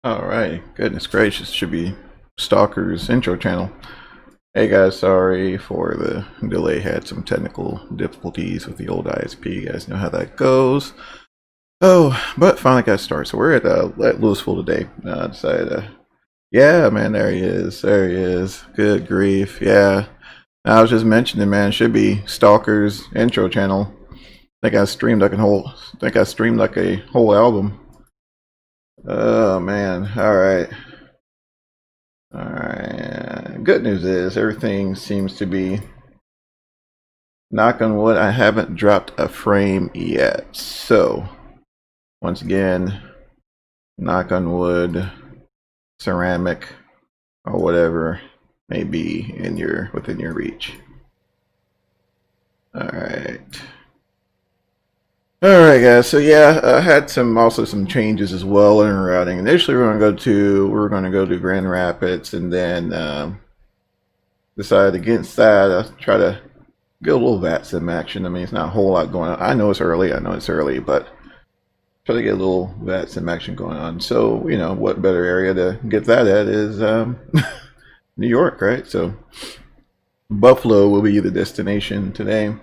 Alright, goodness gracious, should be Stalker's intro channel. Hey guys, sorry for the delay, had some technical difficulties with the old ISP, you guys know how that goes. Oh, but finally got started. So we're at Louisville today. Decided yeah man, there he is, good grief, yeah. I was just mentioning, man, should be Stalker's intro channel. I think I streamed like a whole album. Oh man, alright. Good news is everything seems to be, knock on wood, I haven't dropped a frame yet. So once again, knock on wood, ceramic or whatever may be within your reach. Alright guys, so yeah, I had also some changes as well in routing. Initially we were going to go to Grand Rapids, and then decided against that. I'll try to get a little VATSIM action. I mean, it's not a whole lot going on. I know it's early, but try to get a little VATSIM action going on. So, you know, what better area to get that at is New York, right? So Buffalo will be the destination today,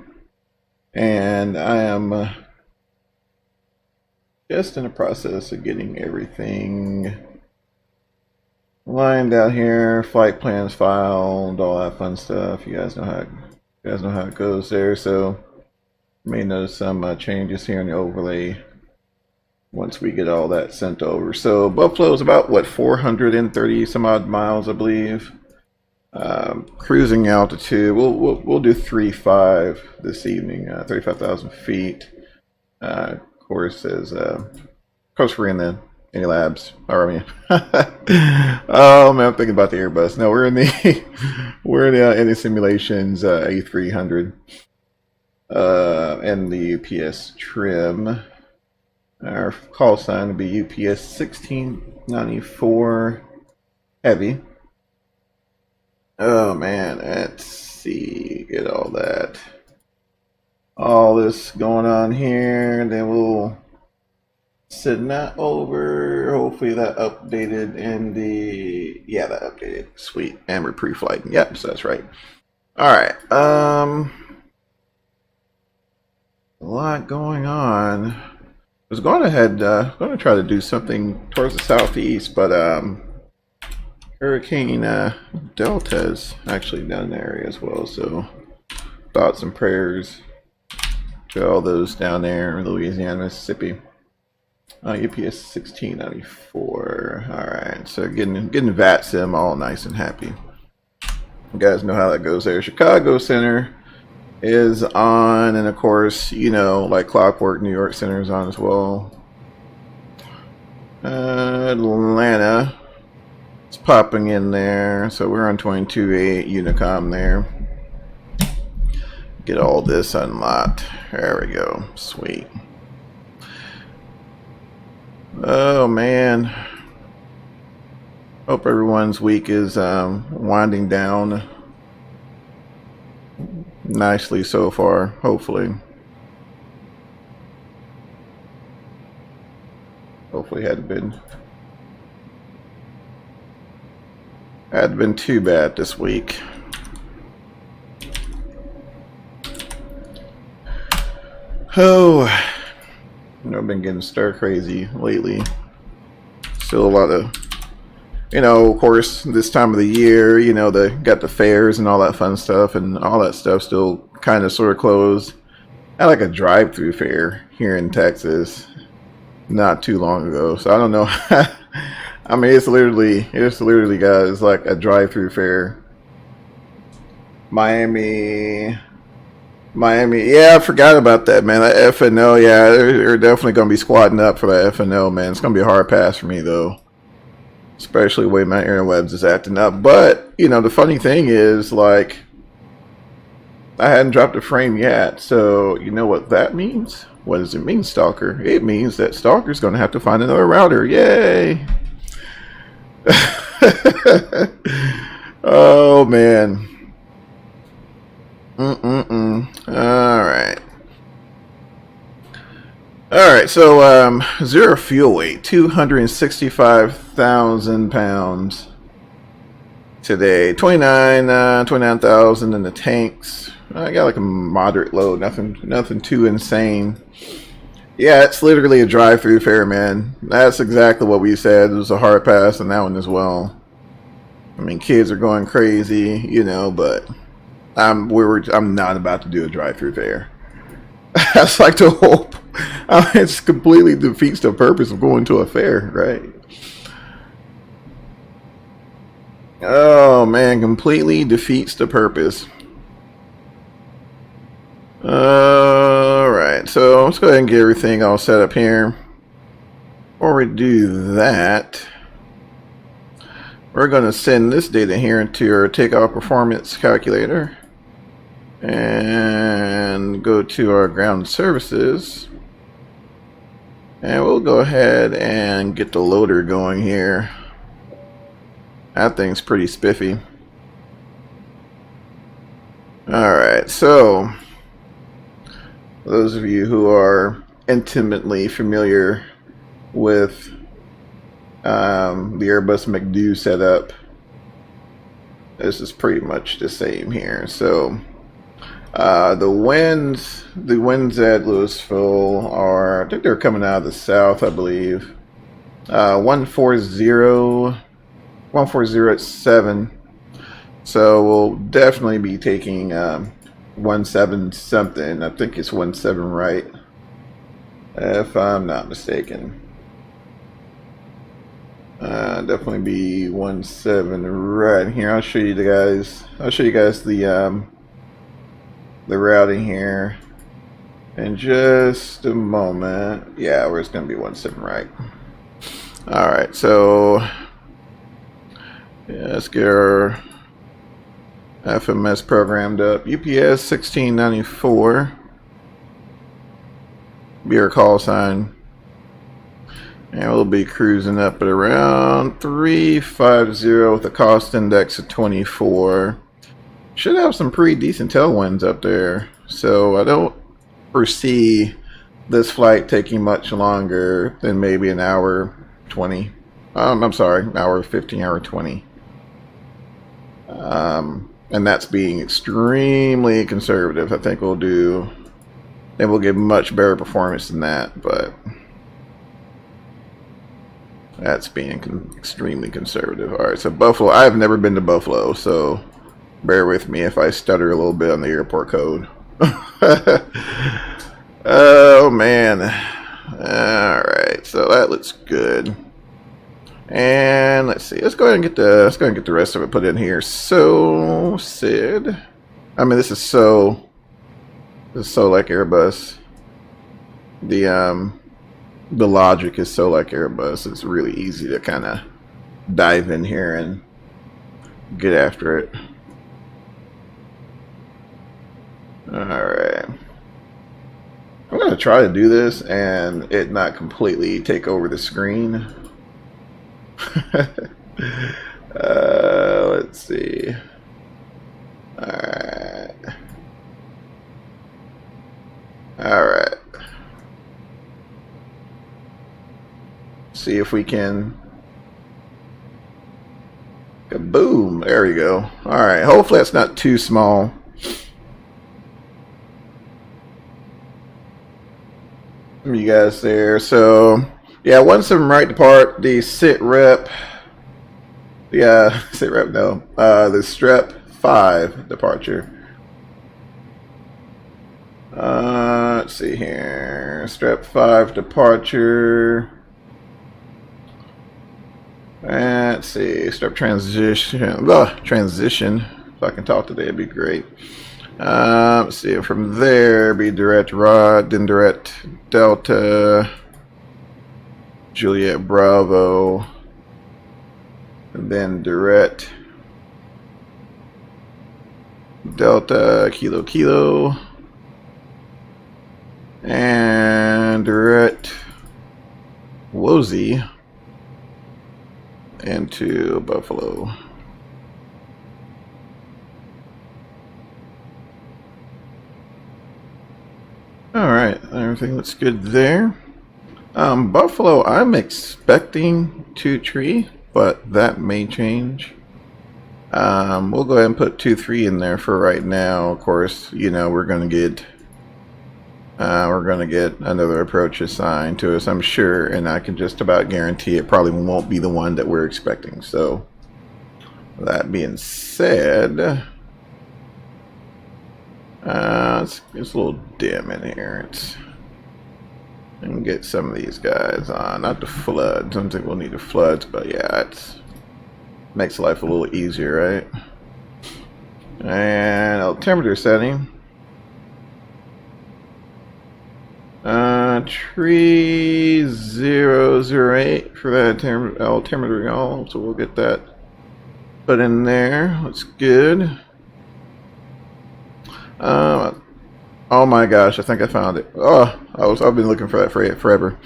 and I am just in the process of getting everything lined out here, flight plans filed, all that fun stuff. You guys know how it goes there. So you may notice some changes here in the overlay once we get all that sent over. So Buffalo is about what, 430 some odd miles, I believe. Cruising altitude, we'll do 35 this evening, 35,000 feet. Of course, we're in the labs. Or I mean, oh man, I'm thinking about the Airbus. No, we're in the IniSimulations A300 and the UPS trim. Our call sign would be UPS 1694 heavy. Oh man, let's see, get all this going on here, and then we'll send that over. Hopefully that updated in that updated. Sweet. And we're pre-flight. Yep, so that's right. Alright. A lot going on. I was going to try to do something towards the southeast, but Hurricane Delta is actually down in the area as well, so thoughts and prayers to all those down there in Louisiana, Mississippi. UPS 1694. Alright, so getting VATSIM all nice and happy. You guys know how that goes there. Chicago Center is on, and of course, you know, like clockwork, New York Center is on as well. Atlanta, it's popping in there, so we're on 22.8 Unicom there. Get all this unlocked. There we go. Sweet. Oh man. Hope everyone's week is winding down nicely so far, hopefully. Hopefully hadn't been too bad this week. Oh, I've been getting stir crazy lately. Still a lot of, you know, of course, this time of the year, you know, they got the fairs and all that fun stuff, and all that stuff still kind of sort of closed. I had like a drive-through fair here in Texas not too long ago, so I don't know. I mean, it's literally guys, like a drive-through fair. Miami, yeah, I forgot about that, man. That FNO, yeah, they're definitely going to be squatting up for that FNO, man. It's going to be a hard pass for me, though. Especially the way my interwebs is acting up. But, you know, the funny thing is, like, I hadn't dropped a frame yet. So, you know what that means? What does it mean, Stalker? It means that Stalker's going to have to find another router. Yay! Oh, man. Alright. right, so zero fuel weight, 265,000 pounds today. 29,000 in the tanks. I got like a moderate load, nothing too insane. Yeah, it's literally a drive-through fare, man. That's exactly what we said. It was a hard pass on that one as well. I mean, kids are going crazy, you know, but I'm not about to do a drive-through fare. That's like the whole. It completely defeats the purpose of going to a fair, right? Oh man, completely defeats the purpose. Alright, so let's go ahead and get everything all set up here. Before we do that, we're going to send this data here into our takeoff performance calculator and go to our ground services, and we'll go ahead and get the loader going here. That thing's pretty spiffy. Alright, so those of you who are intimately familiar with the Airbus McDo setup, this is pretty much the same here. So the winds at Louisville are, I think they're coming out of the south, I believe. 140 at 7. So we'll definitely be taking 17 something. I think it's 17 right, if I'm not mistaken. Definitely be 17 right here. I'll show you guys the routing here in just a moment. Yeah, we're just gonna be 17 right. All right, so yeah, let's get our FMS programmed up. UPS 1694 be our call sign, and we'll be cruising up at around 350 with a cost index of 24. Should have some pretty decent tailwinds up there, so I don't foresee this flight taking much longer than maybe an hour 20. I'm sorry, an hour 15, hour 20. And that's being extremely conservative. I think we'll give much better performance than that, but that's being extremely conservative. All right, so Buffalo. I've never been to Buffalo, so bear with me if I stutter a little bit on the airport code. Oh man. All right, so that looks good. And let's see. Let's go ahead and get the rest of it put in here. So Sid, I mean, this is so like Airbus. The logic is so like Airbus. It's really easy to kind of dive in here and get after it. All right. I'm gonna try to do this and it not completely take over the screen. Let's see. Alright. Alright. See if we can. Kaboom! There we go. Alright, hopefully that's not too small. You guys there. So yeah, 17 right depart. The sit rep. Yeah, sit rep. No, the strep 5 departure. Let's see here. Strep 5 departure. Let's see. Strep transition. Transition. If I can talk today, it'd be great. Let's see. From there, be direct rod, then direct Delta. Juliet Bravo, and then direct Delta Kilo Kilo, and direct Wozy into Buffalo. All right, everything looks good there. Buffalo, I'm expecting 2-3, but that may change. We'll go ahead and put 2-3 in there for right now. Of course, you know, we're gonna get another approach assigned to us, I'm sure, and I can just about guarantee it probably won't be the one that we're expecting. So, that being said, it's a little dim in here. And get some of these guys on, not the floods. I don't think we'll need the floods, but yeah, it makes life a little easier, right? And altimeter setting. Tree 008 for that altimeter, y'all. So we'll get that put in there. That's good. Oh my gosh, I think I found it. Oh, I've been looking for that for forever.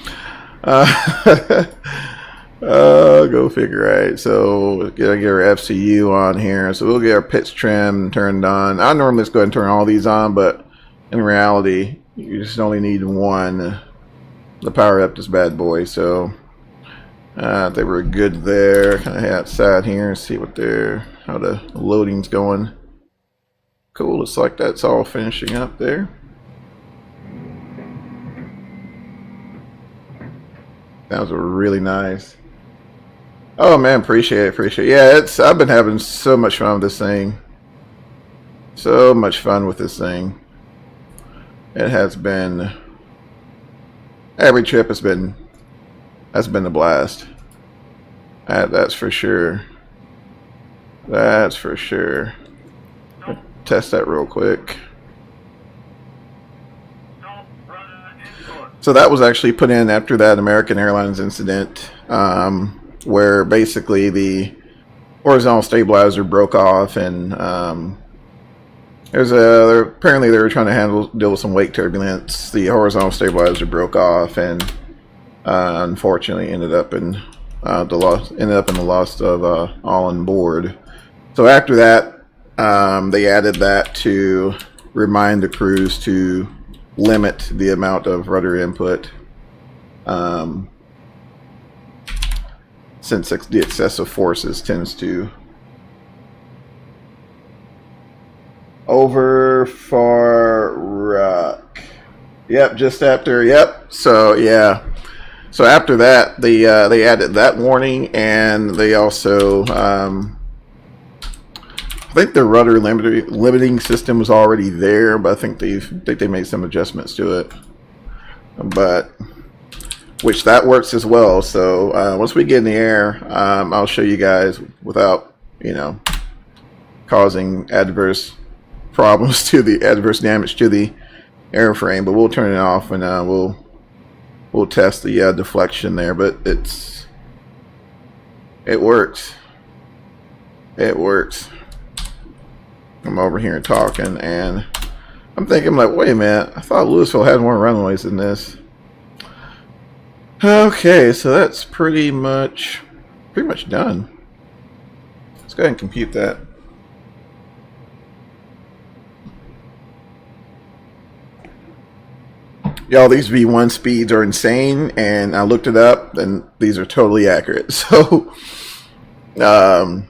Go figure, right? So gotta get our FCU on here. So we'll get our pitch trim turned on. I normally just go ahead and turn all these on, but in reality, you just only need one to power up this bad boy. So they were good there. Kind of head outside here and see what how the loading's going. Cool, looks like that's all finishing up there. That was really nice. Oh man, appreciate it. Yeah, I've been having so much fun with this thing. So much fun with this thing. It has been, every trip has been a blast. That's for sure. That's for sure. Test that real quick. So that was actually put in after that American Airlines incident, where basically the horizontal stabilizer broke off, and apparently they were trying to deal with some wake turbulence. The horizontal stabilizer broke off, and unfortunately ended up in the loss of all on board. So after that, they added that to remind the crews to limit the amount of rudder input, since the excessive forces tends to over Far Rock. Yep, just after. Yep. So yeah. So after that, they added that warning, and they also I think the rudder limiting system was already there, but I think they made some adjustments to it. But which that works as well. So once we get in the air, I'll show you guys without, you know, causing adverse problems to the adverse damage to the airframe. But we'll turn it off, and we'll test the deflection there. But it works. It works. I'm over here talking, and I'm thinking, like, wait a minute, I thought Louisville had more runways than this. Okay, so that's pretty much done. Let's go ahead and compute that. Y'all, these V1 speeds are insane, and I looked it up, and these are totally accurate. So, I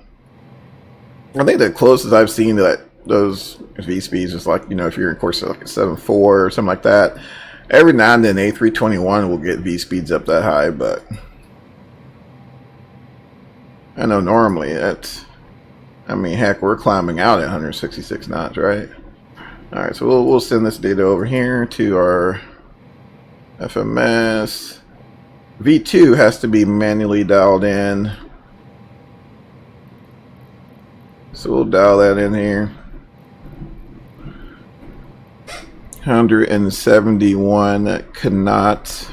think the closest I've seen to those V speeds is, like, you know, if you're in course like a 7.4 or something like that. Every now and then A321 will get V speeds up that high, but I know normally I mean, heck, we're climbing out at 166 knots, right? All right, so we'll send this data over here to our FMS. V2 has to be manually dialed in. So we'll dial that in here. 171 knots.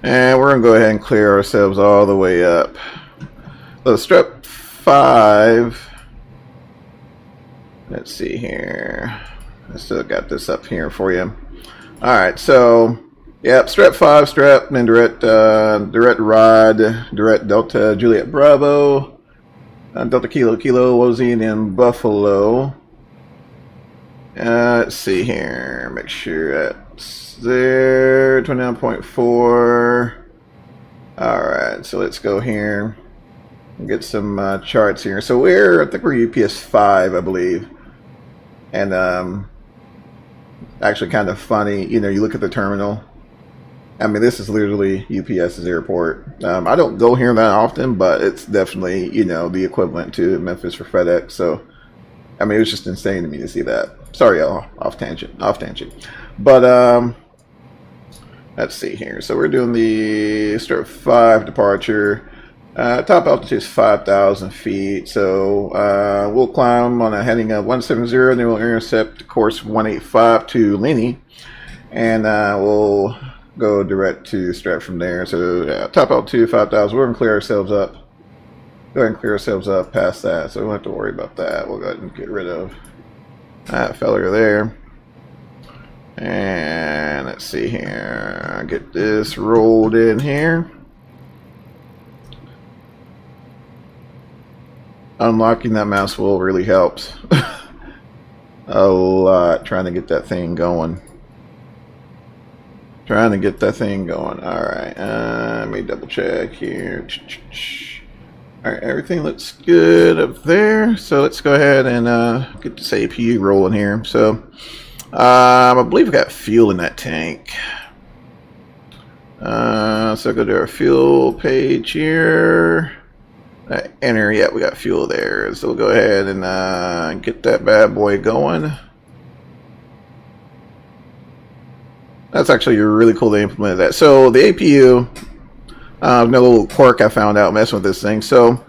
And we're going to go ahead and clear ourselves all the way up. So strap 5. Let's see here. I still got this up here for you. Alright, so yep, strap 5, strap, and direct rod, direct Delta Juliet Bravo, Delta Kilo Kilo, Wozy, and then Buffalo. Let's see here. Make sure that's there. 29.4. Alright, so let's go here and get some charts here. So I think we're UPS 5, I believe. And actually kind of funny, you look at the terminal. I mean, this is literally UPS's airport. I don't go here that often, but it's definitely, the equivalent to Memphis for FedEx. So, I mean, it was just insane to me to see that. Sorry, y'all, off tangent. But, let's see here. So we're doing the start 5 departure. Top altitude is 5,000 feet. So we'll climb on a heading of 170, then we'll intercept course 185 to Lenny. And we'll go direct to Strat from there. So top altitude 5,000. We're going to clear ourselves up. Go ahead and clear ourselves up past that. So we don't have to worry about that. We'll go ahead and get rid of that fella there. And let's see here. Get this rolled in here. Unlocking that mouse wheel really helps a lot. Trying to get that thing going. Alright, let me double check here. Alright, everything looks good up there. So let's go ahead and get this APU rolling here. So I believe we got fuel in that tank. So go to our fuel page here. Enter, yeah, we got fuel there. So we'll go ahead and get that bad boy going. That's actually really cool they implemented that. So the APU, no little quirk I found out messing with this thing. So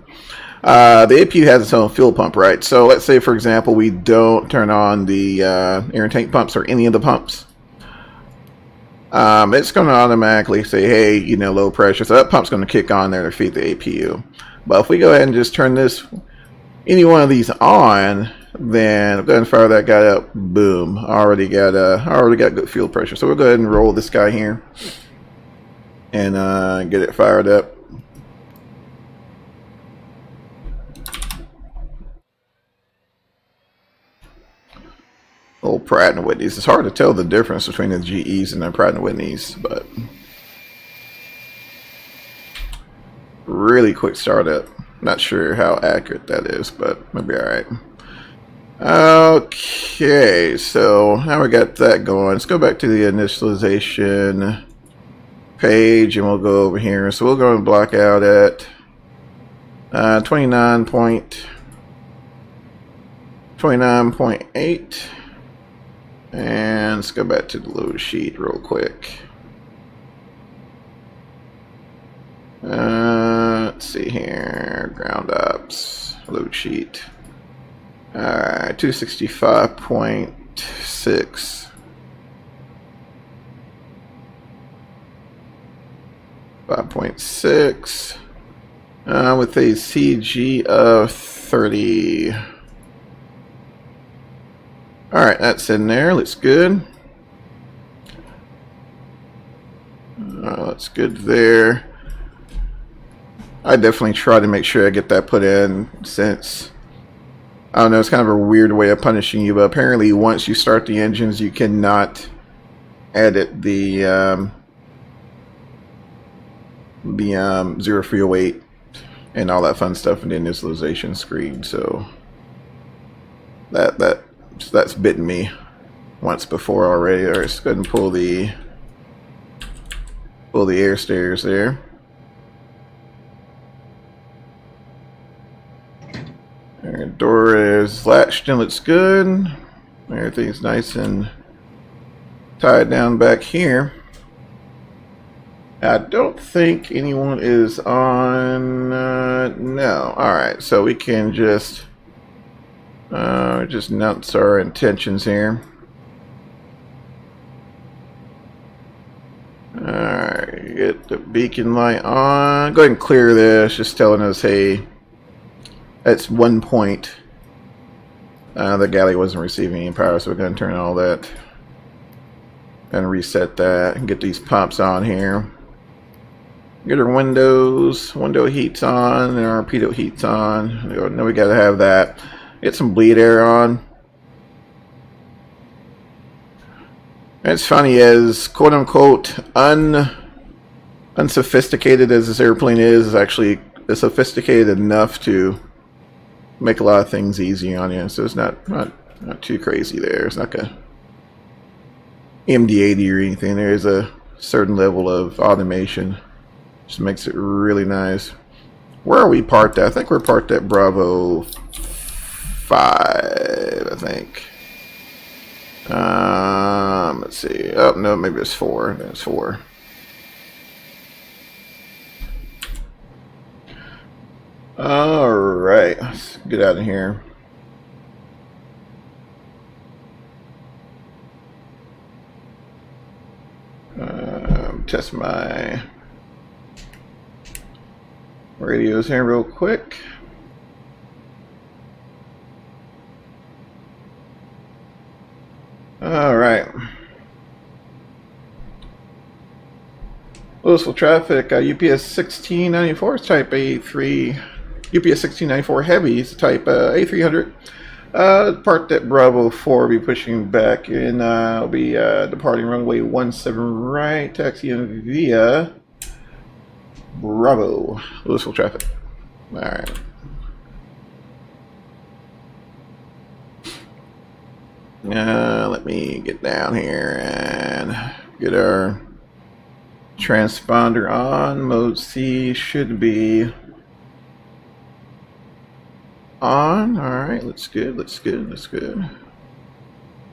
the APU has its own fuel pump, right? So let's say, for example, we don't turn on the air and tank pumps or any of the pumps. It's going to automatically say, hey, low pressure. So that pump's going to kick on there to feed the APU. But if we go ahead and just turn any one of these on, then go ahead and fire that guy up. Boom! Already got good fuel pressure. So we'll go ahead and roll this guy here and get it fired up. Old Pratt & Whitney's. It's hard to tell the difference between the GEs and the Pratt & Whitney's, but really quick startup. Not sure how accurate that is, but it'll be alright. Okay, so now we got that going. Let's go back to the initialization page and we'll go over here. So we'll go and block out at 29.8. And let's go back to the load sheet real quick. Let's see here. Ground ops. Load sheet. Alright, 265.6. 5.6. With a CG of 30. Alright, that's in there. Looks good. That's good there. I definitely try to make sure I get that put in, since I don't know, it's kind of a weird way of punishing you, but apparently once you start the engines you cannot edit the zero fuel weight and all that fun stuff in the initialization screen. So that's bitten me once before already. Alright, let's go ahead and pull the air stairs there. Our door is latched and looks good. Everything's nice and tied down back here. I don't think anyone is on. No. Alright, so we can just announce our intentions here. Alright, get the beacon light on. Go ahead and clear this, just telling us, hey, at one point the galley wasn't receiving any power, so we're going to turn all that and reset that and get these pumps on here. Get our window heats on and our pitot heats on. Now we got to have that. Get some bleed air on. It's funny, as quote unquote unsophisticated as this airplane is actually sophisticated enough to make a lot of things easy on you. So it's not too crazy there. It's like a MD-80 or anything. There is a certain level of automation. Just makes it really nice. Where are we parked at? I think we're parked at Bravo 5, I think. Let's see. Oh, no, maybe it's 4. That's 4. Alright, let's get out of here. Test my radios here real quick. Alright. Louisville traffic, UPS 1694 is type A3. UPS 1694 Heavy is type A300. Parked at Bravo 4, be pushing back in, I'll be departing runway 17 right, taxiing via Bravo, Louisville traffic. Alright. Let me get down here and get our transponder on. Mode C should be on. Alright, looks good, looks good, looks good.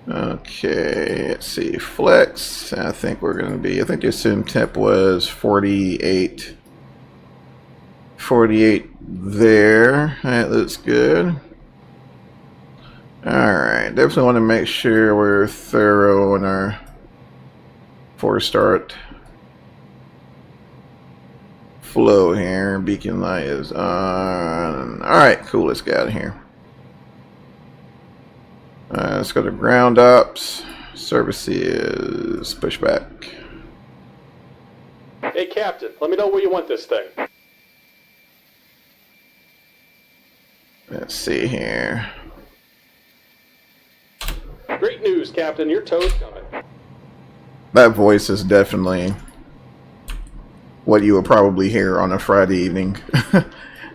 Okay, let's see. Flex. I think we're going to be, I think the assumed temp was 48. 48 there. That looks good. Alright, definitely want to make sure we're thorough in our before start flow here. Beacon light is on. Alright, cool, let's get out of here. Let's go to ground ops. Services, pushback. Hey, Captain, let me know where you want this thing. Let's see here. Great news, Captain. Your tow's coming. That voice is definitely what you will probably hear on a Friday evening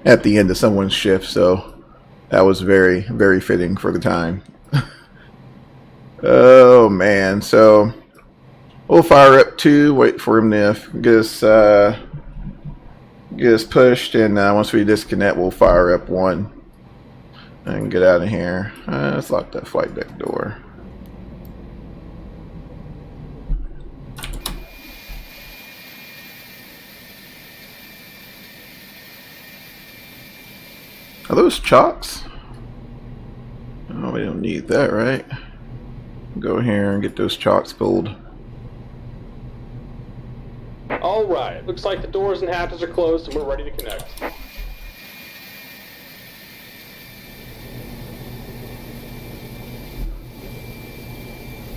at the end of someone's shift, so that was very, very fitting for the time. Oh man, so we'll fire up 2, wait for him to get us pushed, and once we disconnect, we'll fire up 1 and get out of here. Let's lock that flight deck door. Are those chocks? Oh, we don't need that, right? Go here and get those chocks pulled. All right. Looks like the doors and hatches are closed and we're ready to connect.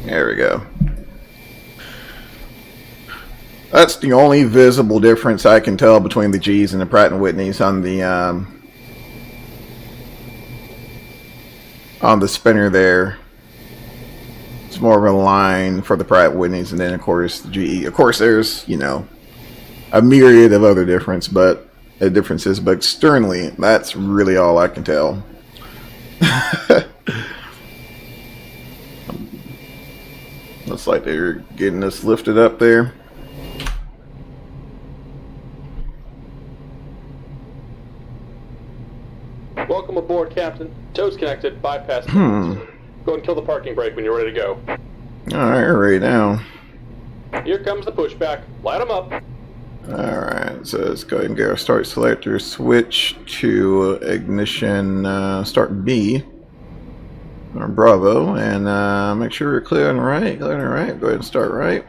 There we go. That's the only visible difference I can tell between the G's and the Pratt & Whitneys on the spinner there. It's more of a line for the Pratt & Whitneys, and then of course the GE. Of course there's, you know, a myriad of other differences, but externally that's really all I can tell. Looks like they're getting us lifted up there. Welcome aboard, Captain. Tow's connected. Bypass. Go and kill the parking brake when you're ready to go. Alright, ready now. Here comes the pushback. Light them up. Alright, so let's go ahead and get our start selector. Switch to ignition, start B. Or Bravo, and make sure we're clear on the right. Clear on the right. Go ahead and start right.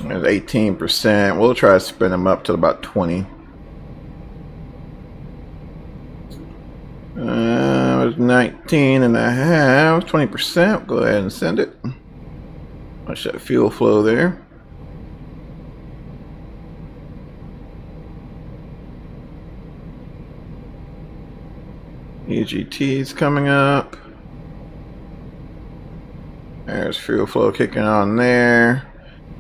There's 18%. We'll try to spin them up to about 20. There's 19.5, 20%. Go ahead and send it. Watch that fuel flow there. EGT's coming up. There's fuel flow kicking on there.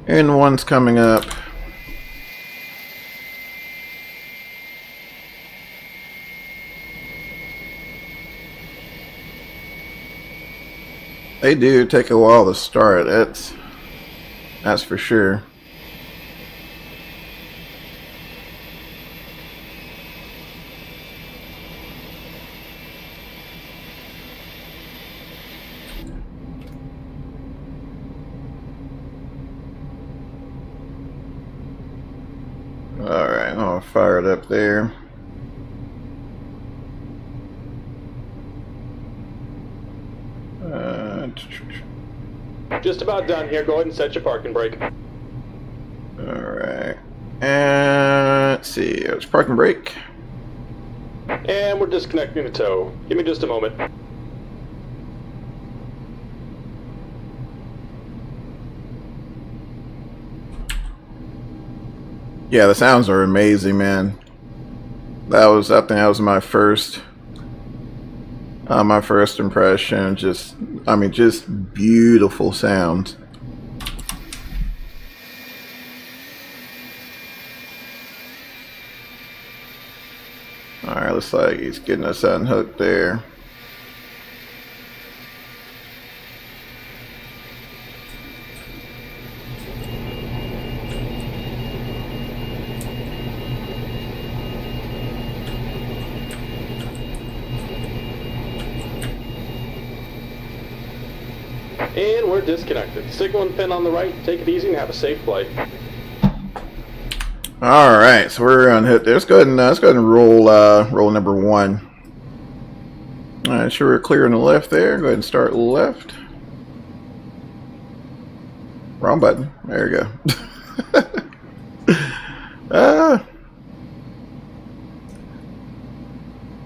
And one's coming up. They do take a while to start, that's for sure. Alright, I'll fire it up there. Just about done here. Go ahead and set your parking brake. Alright. And let's see. It's parking brake. And we're disconnecting the tow. Give me just a moment. Yeah, the sounds are amazing, man. I think that was my first impression. Just beautiful sounds. Alright, looks like he's getting us unhooked there. And we're disconnected. Signal and pin on the right. Take it easy and have a safe flight. All right, so we're unhooked. Let's go ahead and roll number 1. All right, sure we're clear on the left there. Go ahead and start left. Wrong button. There you go.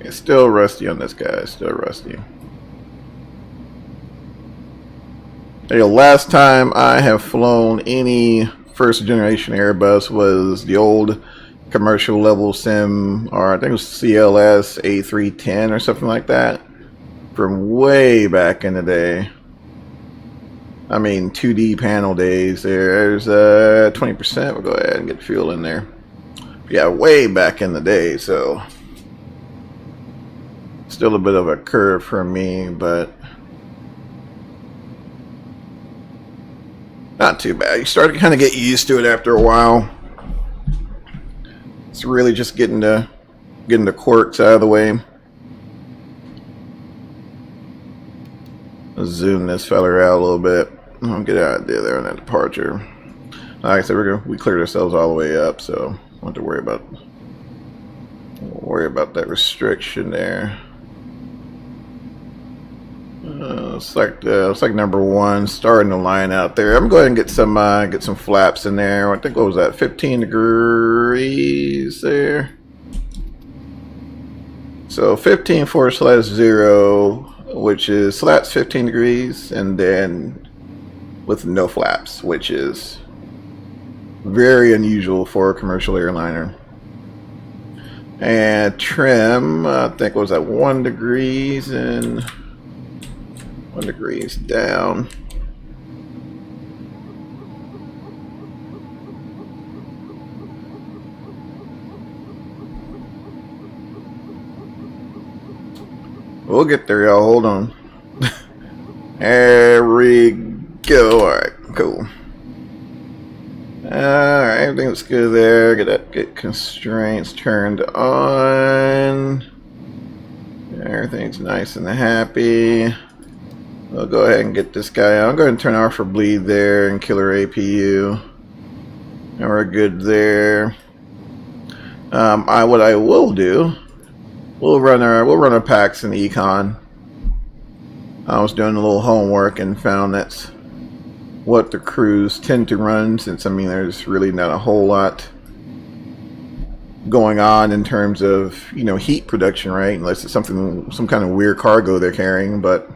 It's still rusty on this guy. Still rusty. The last time I have flown any first generation Airbus was the old commercial level sim, or I think it was CLS A310 or something like that, from way back in the day. I mean 2D panel days. There's 20%. We'll go ahead and get fuel in there. Yeah, way back in the day, so still a bit of a curve for me, but not too bad. You start to kind of get used to it after a while. It's really just getting the quirks out of the way. Let's zoom this feller out a little bit. I'll get an idea there on that departure. Like I said, we cleared ourselves all the way up, so don't have to worry about that restriction there. It's like number 1 starting to line out there. I'm going to go ahead and get some flaps in there. I think, what was that, 15 degrees there. So 15/0, which is slats 15 degrees, and then with no flaps, which is very unusual for a commercial airliner. And trim, I think, what was that, 1 degrees and 1 degrees down. We'll get there, y'all. Hold on. There we go. Alright, cool. Alright, everything looks good there. Get constraints turned on. Everything's nice and happy. We'll go ahead and get this guy out. I'm going to turn off for bleed there and killer APU. And we're good there. What I will do, we'll run our packs in Econ. I was doing a little homework and found that's what the crews tend to run, since, I mean, there's really not a whole lot going on in terms of, you know, heat production, right? Unless it's something, some kind of weird cargo they're carrying. But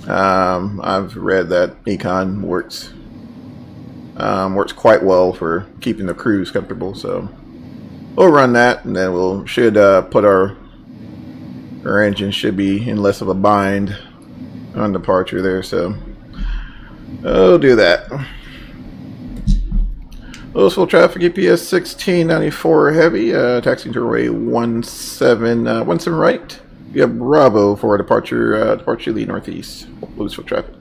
I've read that econ works quite well for keeping the crews comfortable. So we'll run that, and then we'll should put our engine should be in less of a bind on departure there. So we'll do that. Louisville traffic EPS 1694 heavy, taxiing to runway 17 right. You have Bravo for departure lead northeast. Louisville traffic.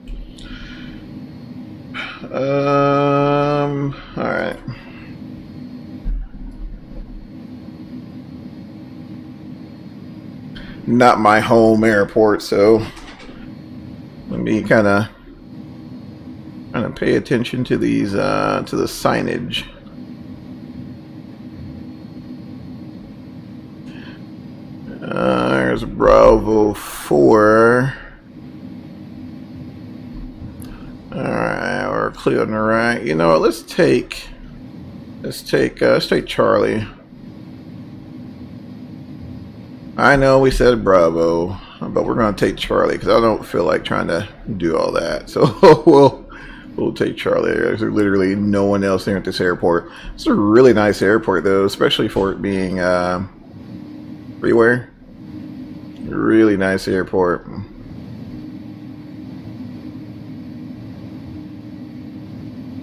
All right. Not my home airport, so let me kind of pay attention to these to the signage. There's Bravo 4. Alright, we're clear on the right. You know what, let's take Charlie. I know we said Bravo, but we're gonna take Charlie because I don't feel like trying to do all that. So we'll take Charlie. There's literally no one else there at this airport. It's a really nice airport though, especially for it being freeware. Really nice airport.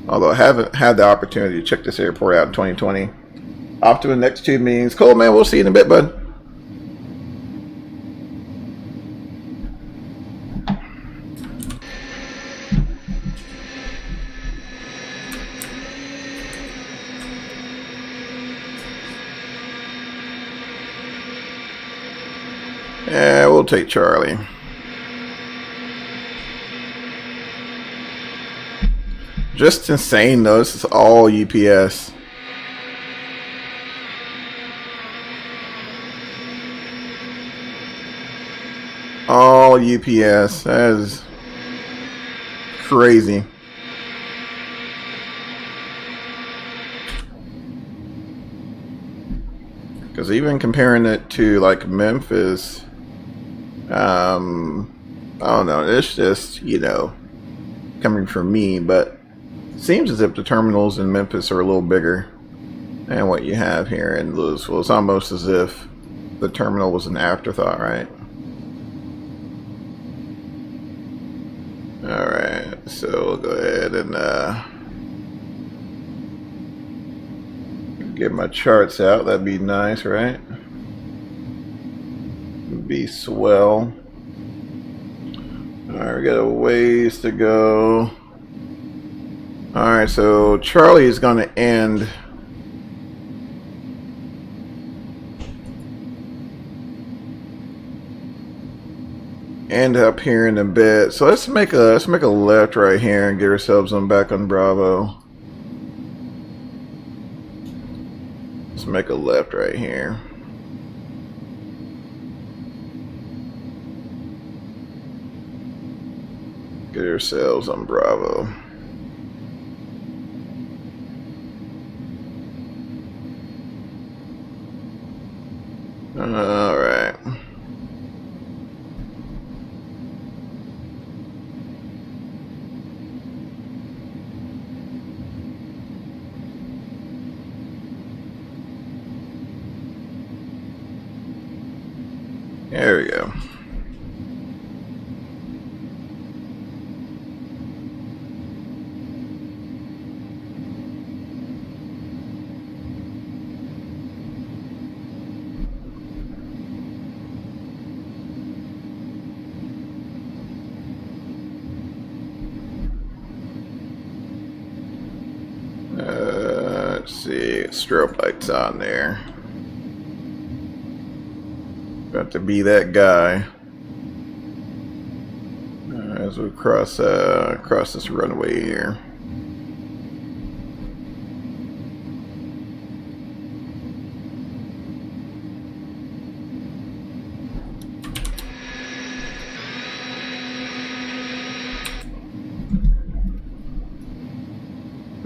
Although I haven't had the opportunity to check this airport out in 2020. Off to the next 2 meetings. Cool, man. We'll see you in a bit, bud. Yeah, we'll take Charlie. Just insane though, this is all UPS. All UPS, that is crazy. Because even comparing it to like Memphis, I don't know, it's just, you know, coming from me, but it seems as if the terminals in Memphis are a little bigger than what you have here in Louisville. It's almost as if the terminal was an afterthought, right? Alright, so we'll go ahead and get my charts out. That'd be nice, right? Be swell. Alright, we got a ways to go. Alright, so Charlie is going to end up here in a bit. So let's make a left right here and get ourselves back on Bravo. Let's make a left right here. Get ourselves on Bravo. All right. There we go. Let's see, strobe lights on there. Got to be that guy as we cross this runway here.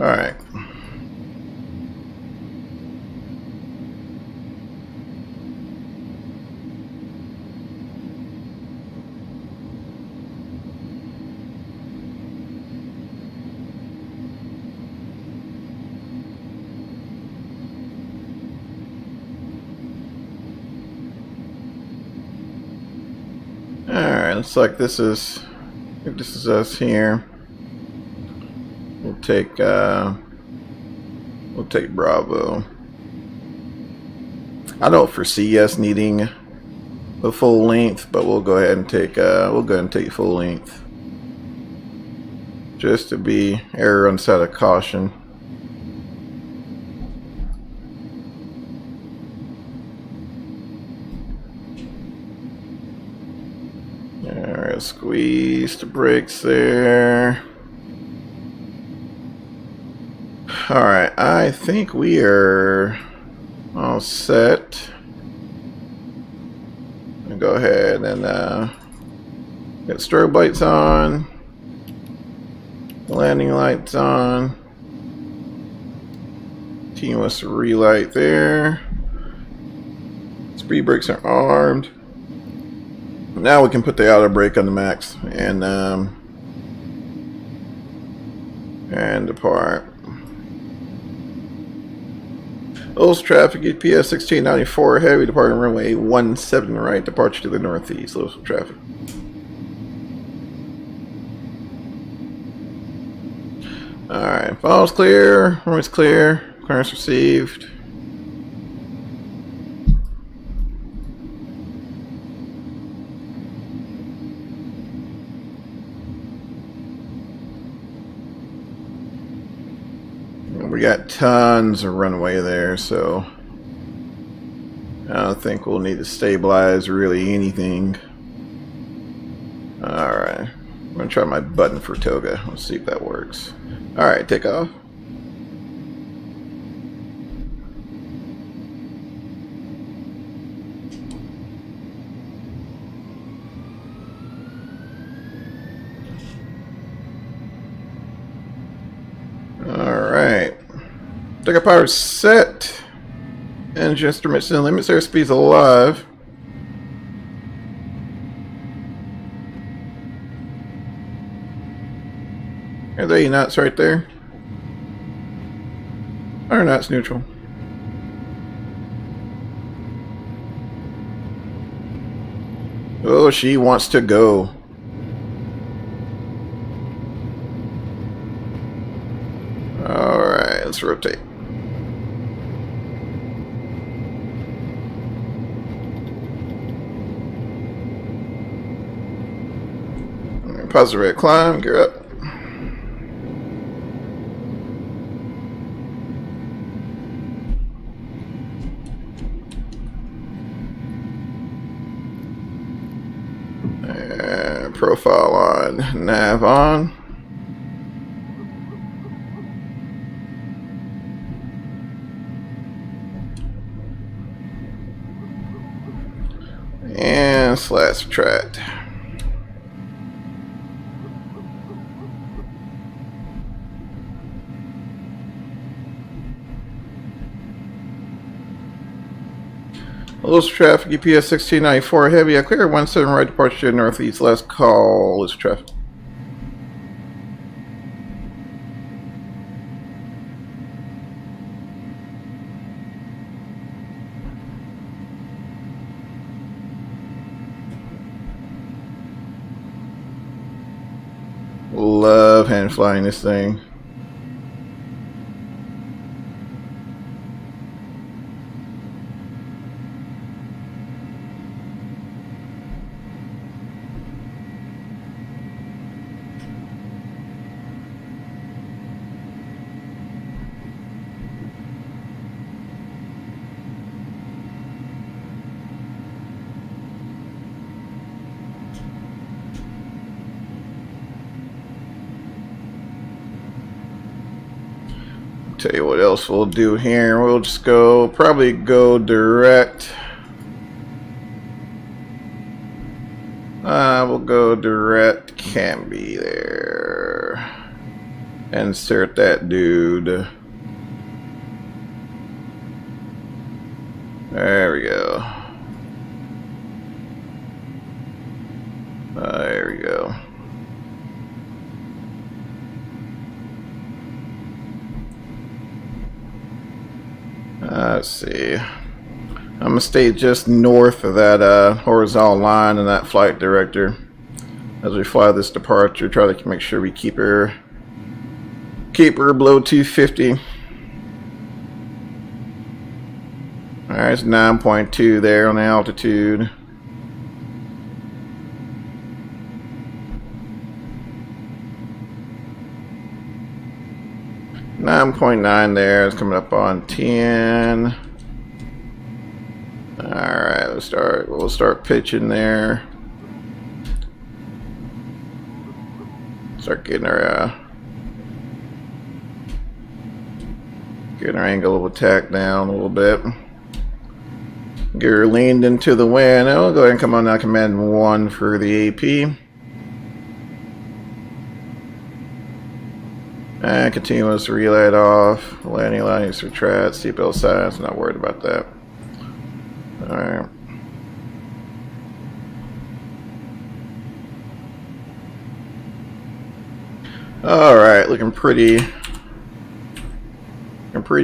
All right. Alright, looks like this is us here. We'll take Bravo. I don't foresee us needing the full length, but we'll go ahead and take full length. Just to be err on the side of caution. Alright, squeeze the brakes there. Alright, I think we are all set. I'll go ahead and get strobe lights on. Landing lights on. Continuous relight there. Speed brakes are armed. Now we can put the outer brake on the max and depart. Louisville traffic, EPS 1694 heavy, departing runway 17 right, departure to the northeast. Louisville traffic. Alright, funnel's clear, runway's clear, clearance received. We got tons of runway there, so I don't think we'll need to stabilize really anything. Alright, I'm going to try my button for toga. Let's see if that works. Alright, take off. Alright. Toga power set. Engine instruments and limits airspeeds alive. Are they nuts right there? Or nuts neutral? Oh, she wants to go. Alright, let's rotate. Pause the red climb, gear up. And profile on, nav on. And slash subtract. Louisville traffic, EPS 1694 heavy, I clear 17 right departure to northeast, last call, Louisville traffic. Love hand flying this thing. Tell you what else we'll do here. We'll just probably go direct. We'll go direct Canby there. Insert that dude. There we go. There we go. Let's see. I'm gonna stay just north of that horizontal line and that flight director as we fly this departure. Try to make sure we keep her below 250. Alright, it's 9.2 there on the altitude. .9 there. It's coming up on 10. Alright, we'll start pitching there. Start getting our angle of attack down a little bit. Get her leaned into the wind. And we'll go ahead and come on now, command 1 for the AP. And continuous relay off. Landing lights for trad, seatbelt signs. Not worried about that. Alright. Alright, looking pretty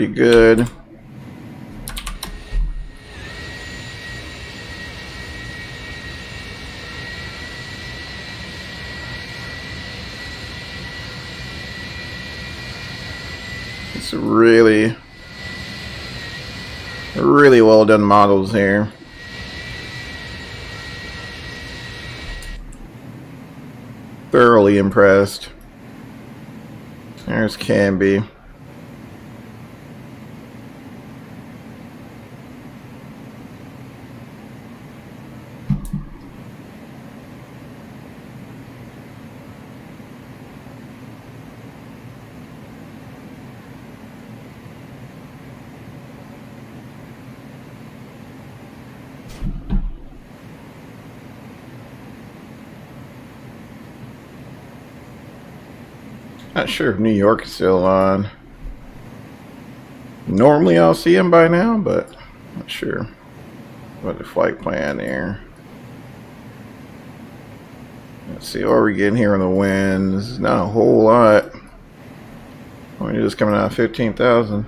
good. It's really well done models here. Thoroughly impressed. There's Canby. Not sure if New York is still on. Normally I'll see him by now, but not sure what the flight plan there. Let's see what are we getting here on the winds. Not a whole lot. We're just coming out of 15,000.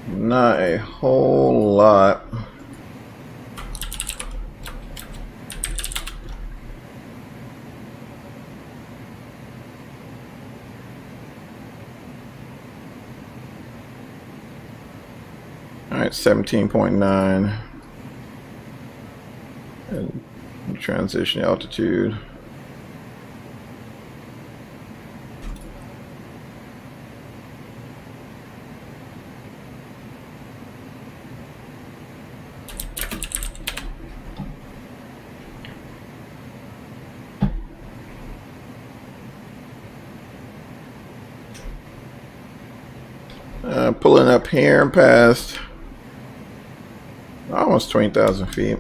Not a whole lot. All right, 17.9. And transition altitude. Pulling up here and past almost 20,000 feet.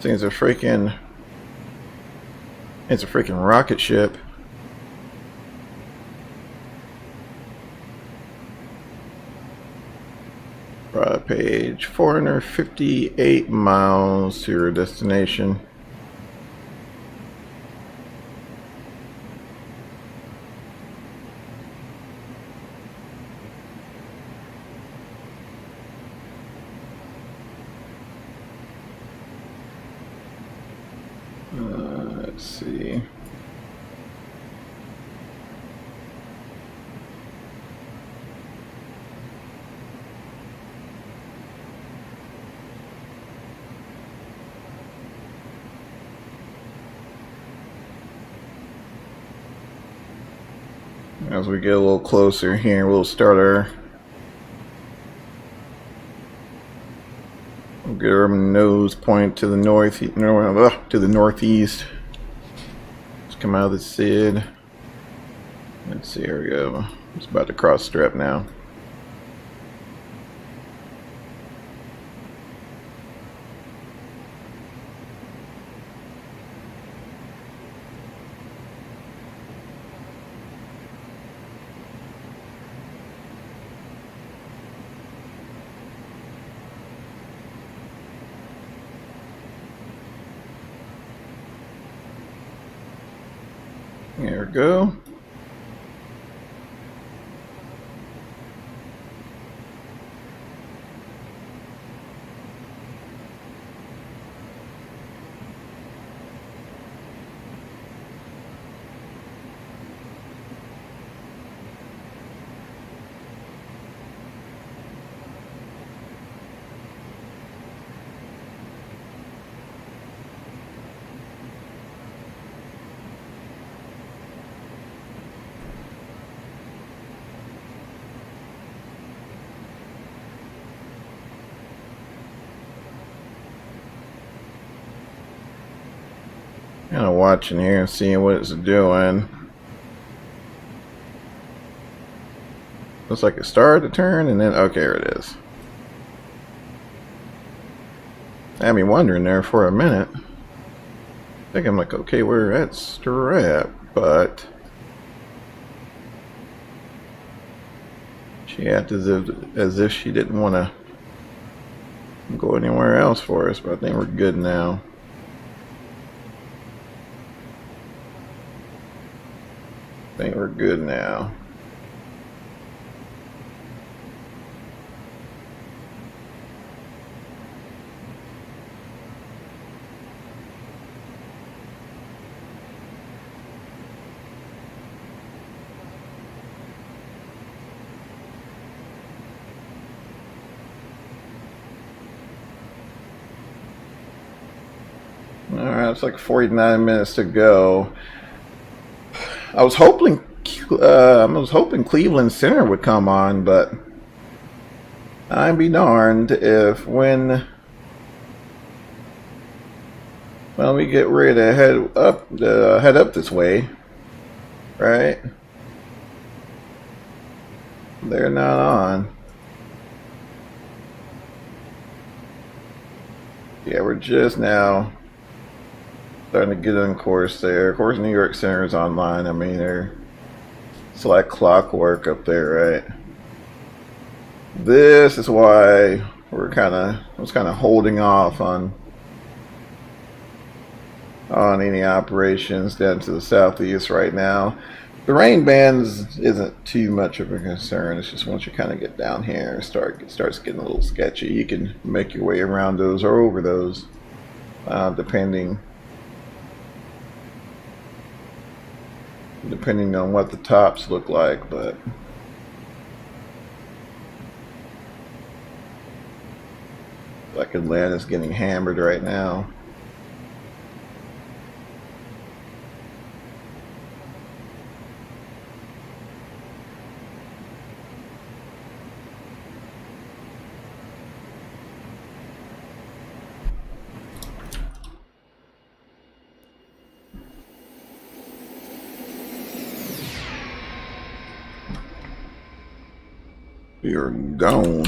It's a freaking rocket ship. Product page, 458 miles to your destination. Let's see. As we get a little closer here, we'll start our get our nose point to the northeast. Let's come out of the SID. Let's see, here we go. It's about to cross strip now. Here we go. Kind of watching here and seeing what it's doing. Looks like it started to turn and then, okay, here it is. Had me wondering there for a minute. I think I'm like, okay, we're at strap, but she acted as if she didn't want to go anywhere else for us, but I think we're good now. I think we're good now. Alright, it's like 49 minutes to go. I was hoping Cleveland Center would come on, but I'd be darned if when we get ready to head up this way, right? They're not on. Yeah, we're just now starting to get on course there. Of course, New York Center is online. I mean, it's like clockwork up there, right? This is why I was kind of holding off on any operations down to the southeast right now. The rain bands isn't too much of a concern. It's just once you kind of get down here and it starts getting a little sketchy. You can make your way around those or over those, depending on what the tops look like, but like Atlanta's getting hammered right now. You're gone.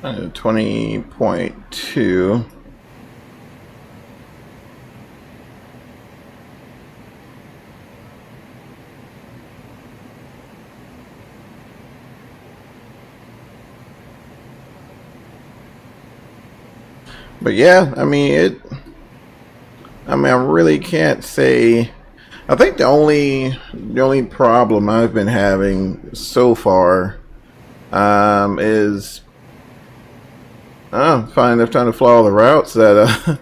Uh, 20.2. But yeah, I mean, I really can't say. I think the only problem I've been having so far is finding enough time to fly all the routes that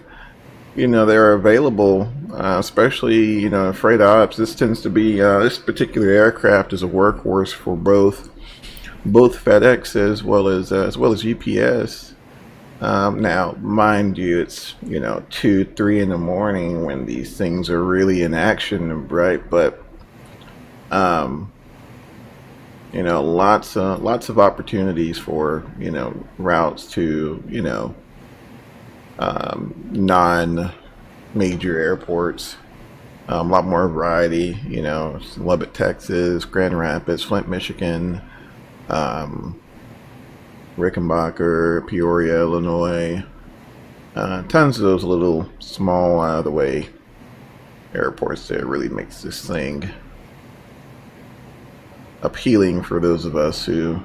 you know, they're available, especially, you know, in freight ops. This tends to be, this particular aircraft is a workhorse for both FedEx as well as UPS. Now, mind you, it's, you know, 2, 3 in the morning when these things are really in action, right? But, you know, lots of opportunities for, you know, routes to, you know, non-major airports. A lot more variety, you know, Lubbock, Texas, Grand Rapids, Flint, Michigan, Rickenbacker, Peoria, Illinois. Tons of those little small out of the way airports that really makes this thing appealing for those of us who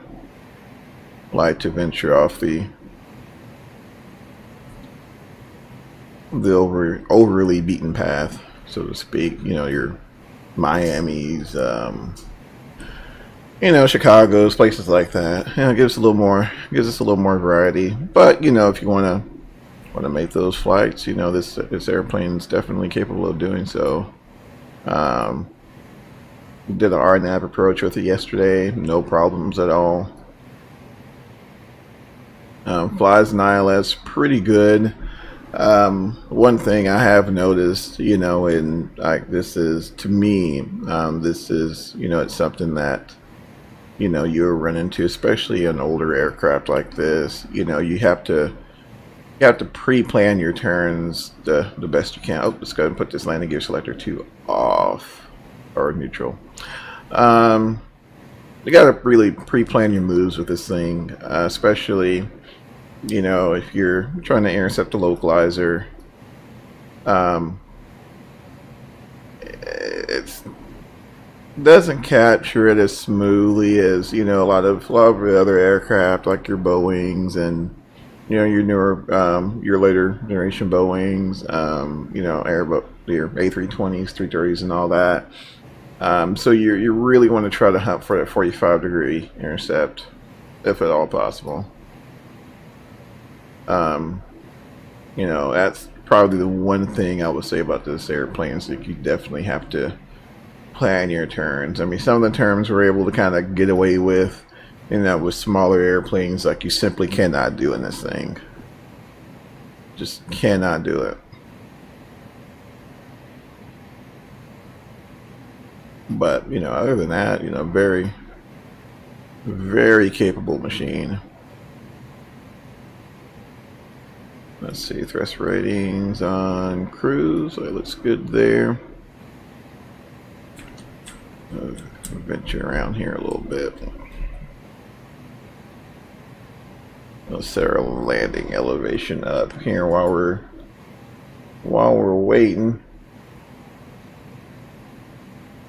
like to venture off the overly beaten path, so to speak. You know, your Miami's, you know, Chicago's, places like that. You know, gives us a little more variety. But you know, if you want to make those flights, you know, this airplane is definitely capable of doing so. Did an RNAV approach with it yesterday, no problems at all. Flies an ILS pretty good. One thing I have noticed, you know, and like this is, to me, this is, you know, it's something that, you know, you'll run into, especially an older aircraft like this. You know, you have to pre-plan your turns the best you can. Oh, let's go ahead and put this landing gear selector 2 off, or neutral. You got to really pre-plan your moves with this thing, especially, you know, if you're trying to intercept a localizer. It doesn't capture it as smoothly as, you know, a lot of the other aircraft, like your Boeings and, you know, your newer, your later generation Boeings, you know, your A320s, 330s, and all that. So you really want to try to hunt for that 45-degree intercept, if at all possible. You know, that's probably the one thing I would say about this airplane, is that you definitely have to plan your turns. I mean, some of the turns we're able to kind of get away with, you know, with smaller airplanes, like you simply cannot do in this thing. Just cannot do it. But, you know, other than that, you know, very, very capable machine. Let's see, thrust ratings on cruise. So it looks good there. Venture around here a little bit. Let's set our landing elevation up here while we're waiting.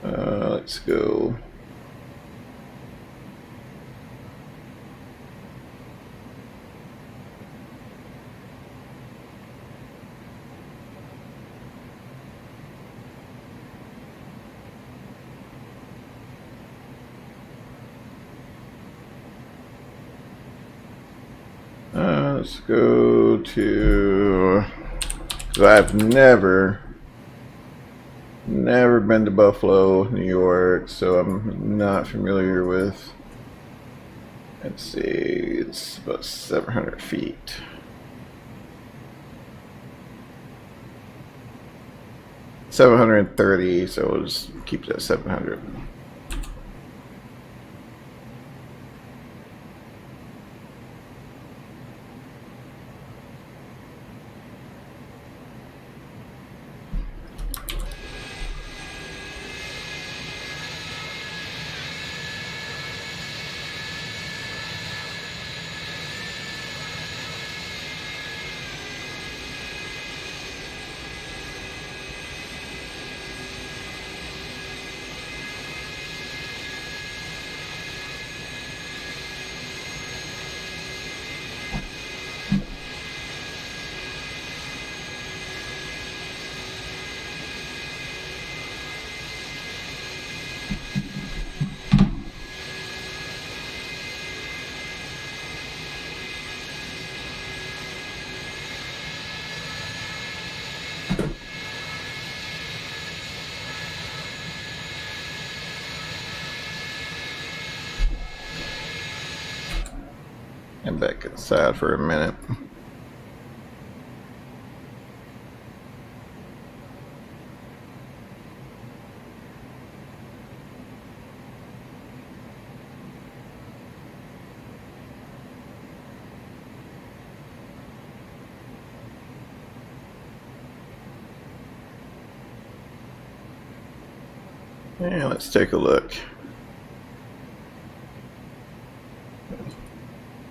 Let's go. Let's go to, so I've never been to Buffalo, New York, so I'm not familiar with, let's see, it's about 700 feet. $730, so we'll just keep it at 700. And back inside for a minute. Yeah, let's take a look.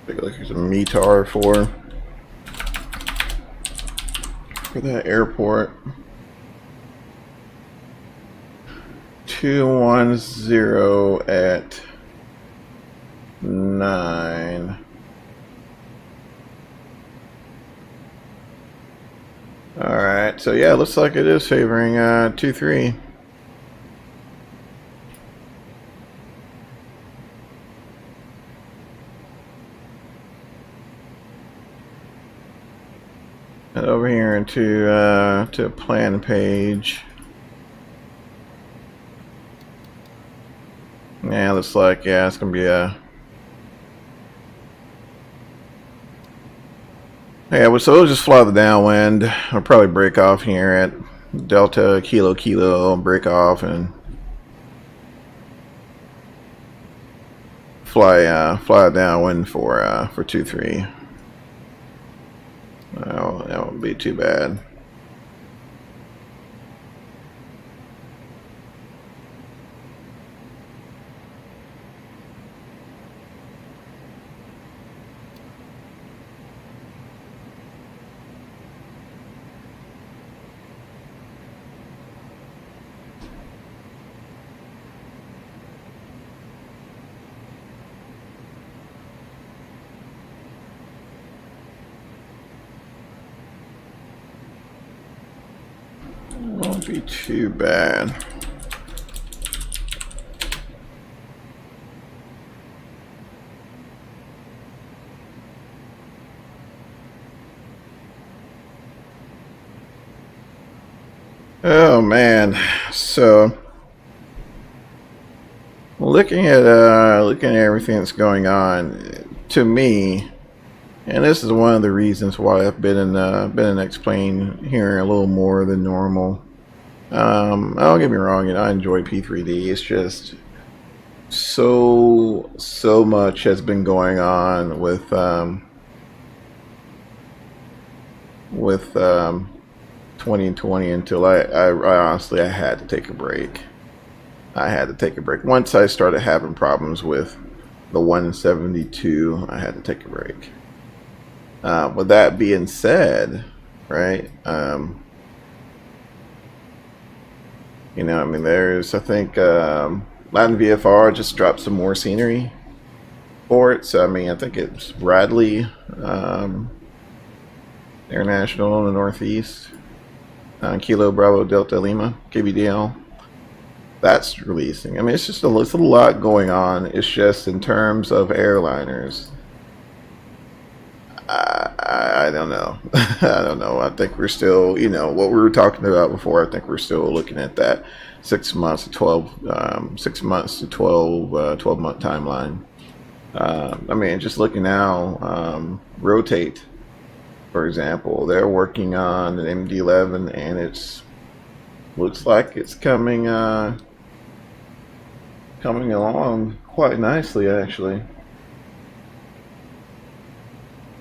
Take a look at some METAR for that airport. 210 at 9. Alright, so yeah, looks like it is favoring 2-3. And over here into to a plan page. Yeah, looks like it's gonna be a well, so we'll just fly the downwind. I'll probably break off here at Delta Kilo Kilo, break off and fly downwind for 2-3. Well, that won't be too bad. Won't be too bad. Oh man, so looking at everything that's going on, to me, and this is one of the reasons why I've been in X-Plane here a little more than normal. Don't get me wrong, I enjoy P3D. It's just so much has been going on with 2020 until I honestly had to take a break. I had to take a break. Once I started having problems with the 172, I had to take a break. With that being said, right, I mean, there's, I think, Latin VFR just dropped some more scenery for it. So, I mean, I think it's Bradley International in the Northeast. Kilo Bravo Delta Lima, KBDL. That's releasing. I mean, it's just a lot going on. It's just in terms of airliners. I don't know. I don't know. I think we're still, what we were talking about before. I think we're still looking at that 6 months to 12 month timeline. I mean, just looking now, Rotate, for example, they're working on an MD-11, and looks like it's coming along quite nicely, actually.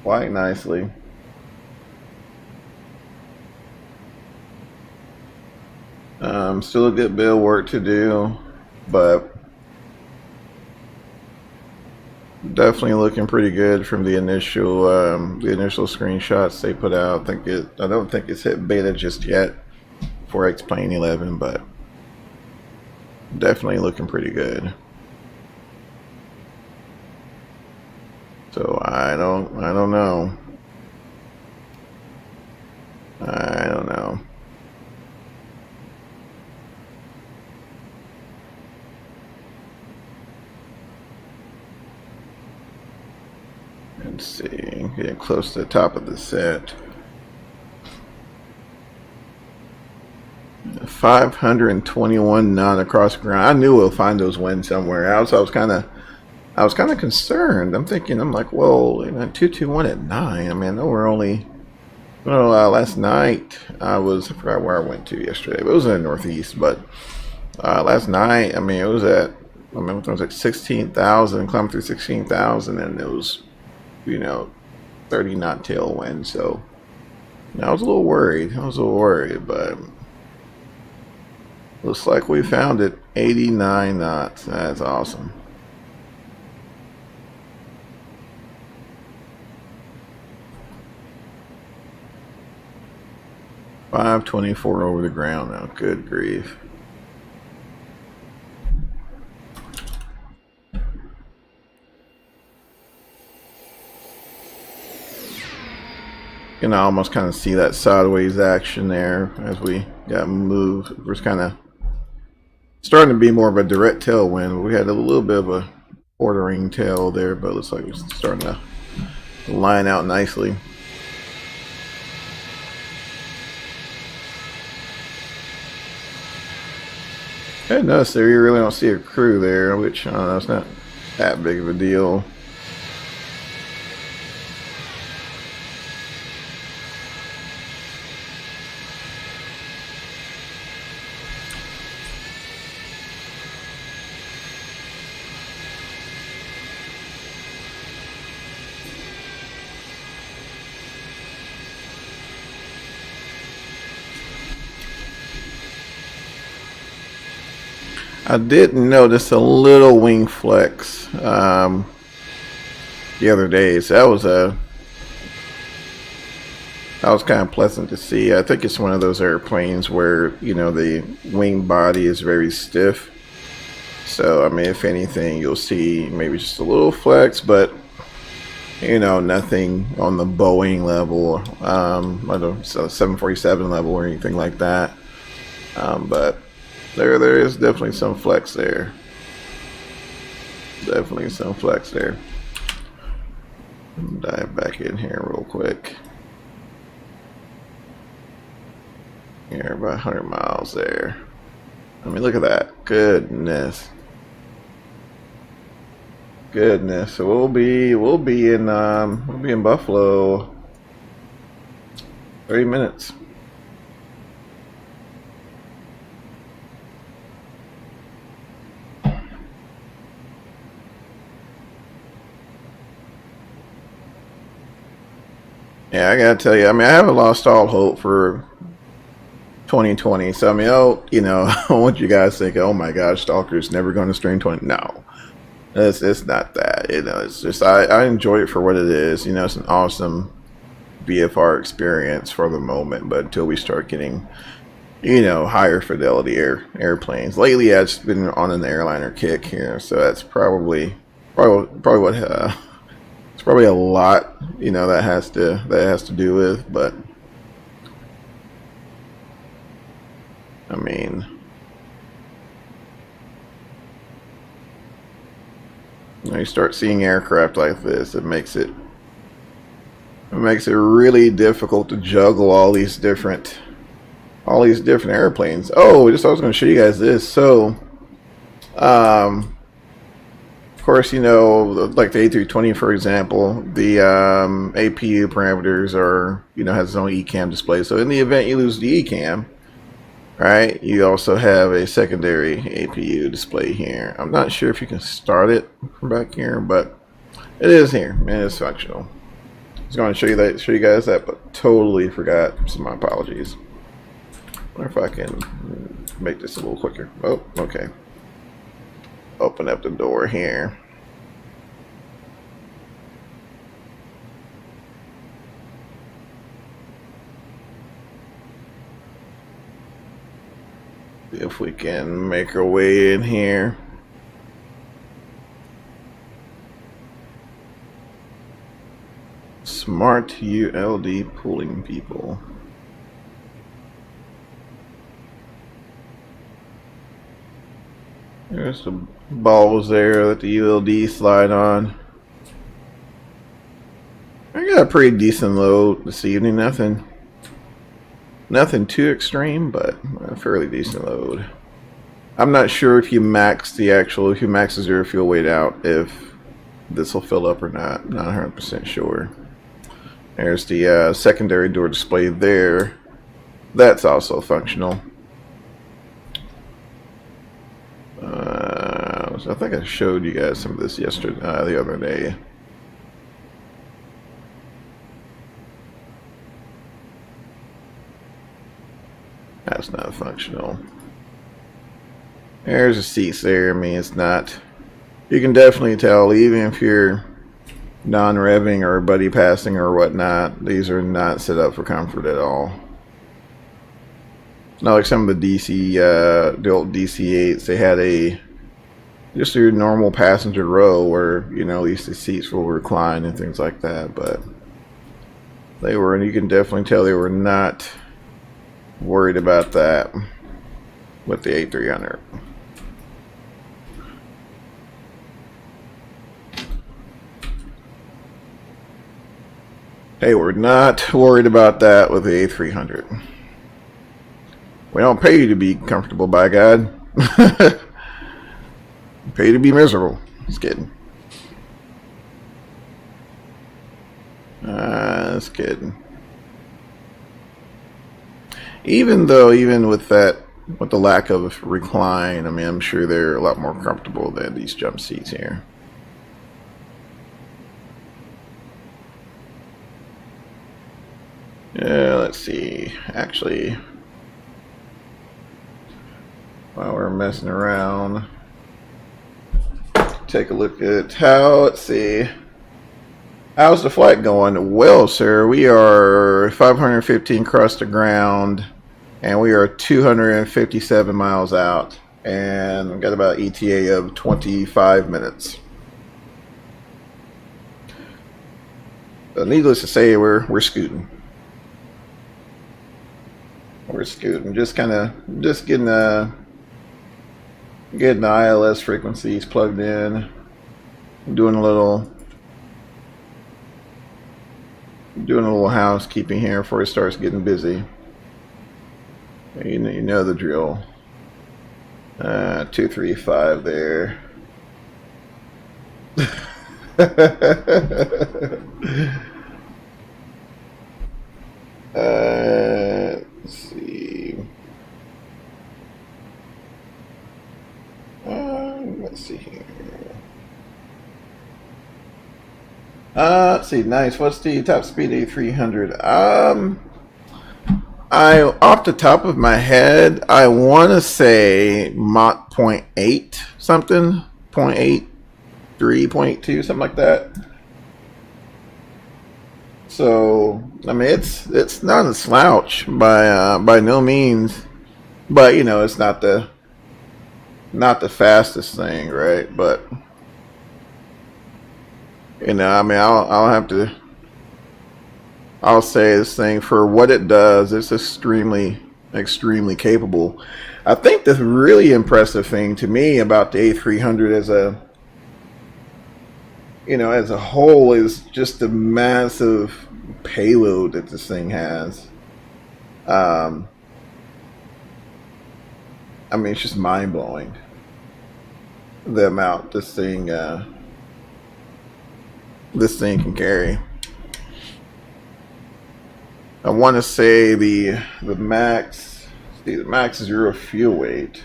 Quite nicely. Still a good bit of work to do, but definitely looking pretty good from the initial screenshots they put out. I don't think it's hit beta just yet for X-Plane 11, but definitely looking pretty good. So I don't know. I don't know. Let's see, getting close to the top of the set. 521 knot across the ground. I knew we'll find those winds somewhere else. I was kind of concerned. I'm like, well, 221 at 9. I mean, I know we're only. Well, last night I forgot where I went to yesterday, but it was in the Northeast. But last night, I mean, it was at. I mean, it was like 16,000, climbed through 16,000, and it was, 30 knot tailwind. So I was a little worried. But looks like we found it. 89 knots. That's awesome. .524 over the ground now. Good grief. You can almost kind of see that sideways action there as we got moved. It was kind of starting to be more of a direct tailwind. We had a little bit of a quartering tail there, but it looks like it's starting to line out nicely. I noticed there you really don't see a crew there, which it's not that big of a deal. I did notice a little wing flex the other day, so that was kind of pleasant to see. I think it's one of those airplanes where the wing body is very stiff. So I mean, if anything, you'll see maybe just a little flex, but nothing on the Boeing level, I don't 747 level or anything like that. But there is definitely some flex there. Definitely some flex there. Dive back in here real quick. Here, about 100 miles there. I mean, look at that. Goodness. So we'll be in Buffalo 30 minutes. Yeah, I gotta tell you, I mean, I haven't lost all hope for 2020. So I mean, I want you guys to think, oh my gosh, Stalker's never going to stream 20. No, it's not that. It's just I enjoy it for what it is. It's an awesome VFR experience for the moment, but until we start getting, higher fidelity airplanes. Lately, I've just been on an airliner kick here, so that's probably what. It's probably a lot, that has to do with, but I mean, you start seeing aircraft like this, it makes it really difficult to juggle all these different airplanes. Oh, I was going to show you guys this. So, of course, like the A320, for example, the APU parameters are, has its own ECAM display. So in the event you lose the ECAM, right, you also have a secondary APU display here. I'm not sure if you can start it from back here, but it is here and it's functional. I was going to show you guys that, but totally forgot. So my apologies. I wonder if I can make this a little quicker. Oh, okay. Open up the door here. See if we can make our way in here. Smart ULD pooling people. There's the balls there that the ULD slide on. I got a pretty decent load this evening. Nothing Nothing too extreme, but a fairly decent load. I'm not sure if you max if you max the zero fuel weight out, if this will fill up or not. I'm not 100% sure. There's the secondary door display there. That's also functional. So I think I showed you guys some of this yesterday, the other day. That's not functional. There's the seats there. I mean, it's not. You can definitely tell, even if you're non-revving or buddy passing or whatnot, these are not set up for comfort at all. Not like some of the the old DC-8s. They had just your normal passenger row where, you know, at least the seats will recline and things like that. But and you can definitely tell they were not worried about that with the A300. They were not worried about that with the A300. We don't pay you to be comfortable, by God. Pay you to be miserable. Just kidding. Just kidding. Even with the lack of recline, I mean, I'm sure they're a lot more comfortable than these jump seats here. Yeah, let's see. Actually, while we're messing around, take a look at let's see. How's the flight going? Well, sir, we are 515 across the ground, and we are 257 miles out, and we've got about ETA of 25 minutes. So needless to say, we're scooting. We're scooting. Just getting the ILS frequencies plugged in. Doing a little housekeeping here before it starts getting busy. You know the drill. 235 there. Let's see. Let's see here. Let's see. Nice. What's the top speed A300? Off the top of my head, I want to say Mach 0.8 something, 0.83, 0.2, something like that. So I mean, it's not a slouch by no means, but you know, it's not the fastest thing, right? But you know, I mean, I'll say this thing, for what it does, it's extremely capable. I think the really impressive thing to me about the A300 as a whole is just the massive payload that this thing has. I mean, it's just mind-blowing, the amount this thing can carry. I want to say the max zero fuel weight.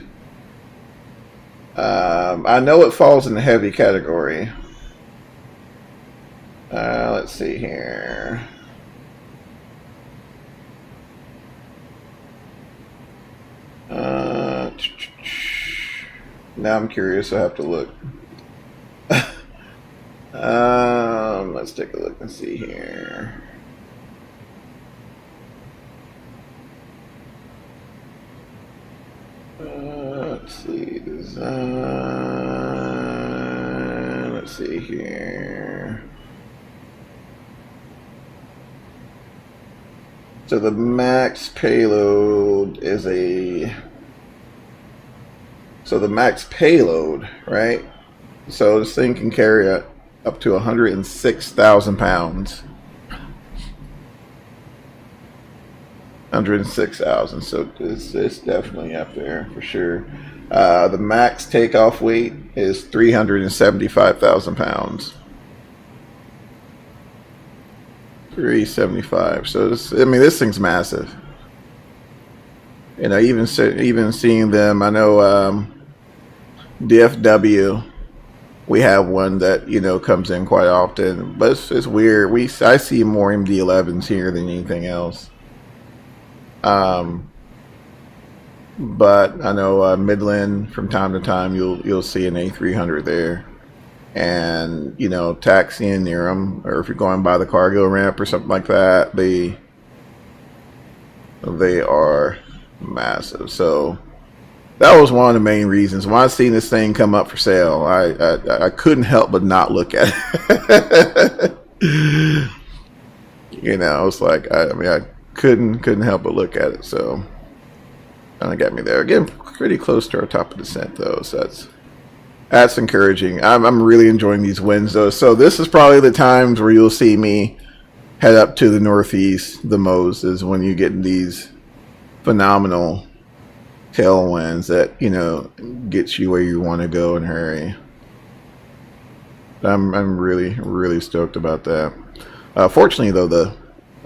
I know it falls in the heavy category. Let's see here. Now I'm curious. I have to look. Let's take a look and see here. Let's see, design. Let's see here. So the max payload is the max payload, right? So this thing can carry up to 106,000 pounds. 106,000. So it's definitely up there for sure. The max takeoff weight is 375,000 pounds. 375. So I mean, this thing's massive. You know, even seeing them, I know DFW, we have one that, you know, comes in quite often, but it's weird. I see more MD-11s here than anything else. But I know Midland, from time to time, you'll see an A300 there, and you know, taxiing near them, or if you're going by the cargo ramp or something like that, they are massive. So that was one of the main reasons when I seen this thing come up for sale. I couldn't help but not look at it. You know, it's like I couldn't help but look at it. So kind of got me there. Again, pretty close to our top of descent though, so that's encouraging. I'm really enjoying these winds though. So this is probably the times where you'll see me head up to the northeast the most, is when you get these phenomenal tailwinds that, you know, gets you where you want to go in a hurry. I'm really stoked about that. Fortunately though, the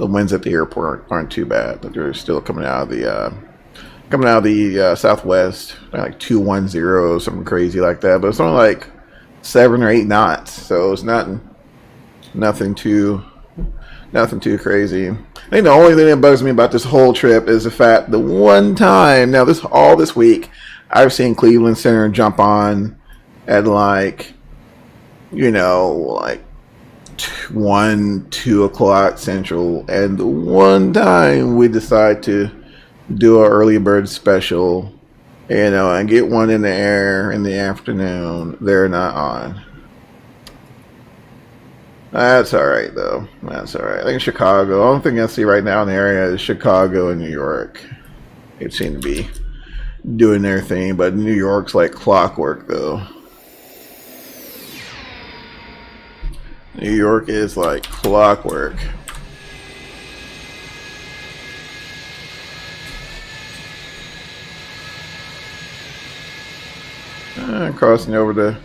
winds at the airport aren't too bad, but they're still coming out of the southwest, like 210, something crazy like that. But it's only like 7 or 8 knots, so it's nothing too crazy. I think the only thing that bugs me about this whole trip is the fact the one time, now all this week, I've seen Cleveland Center jump on at like, you know, like 1, 2 o'clock Central, and the one time we decide to do an early bird special, you know, and get one in the air in the afternoon, they're not on. That's alright though. That's alright. I think Chicago, the only thing I see right now in the area is Chicago and New York. They seem to be doing their thing, but New York's like clockwork though. New York is like clockwork. Crossing over the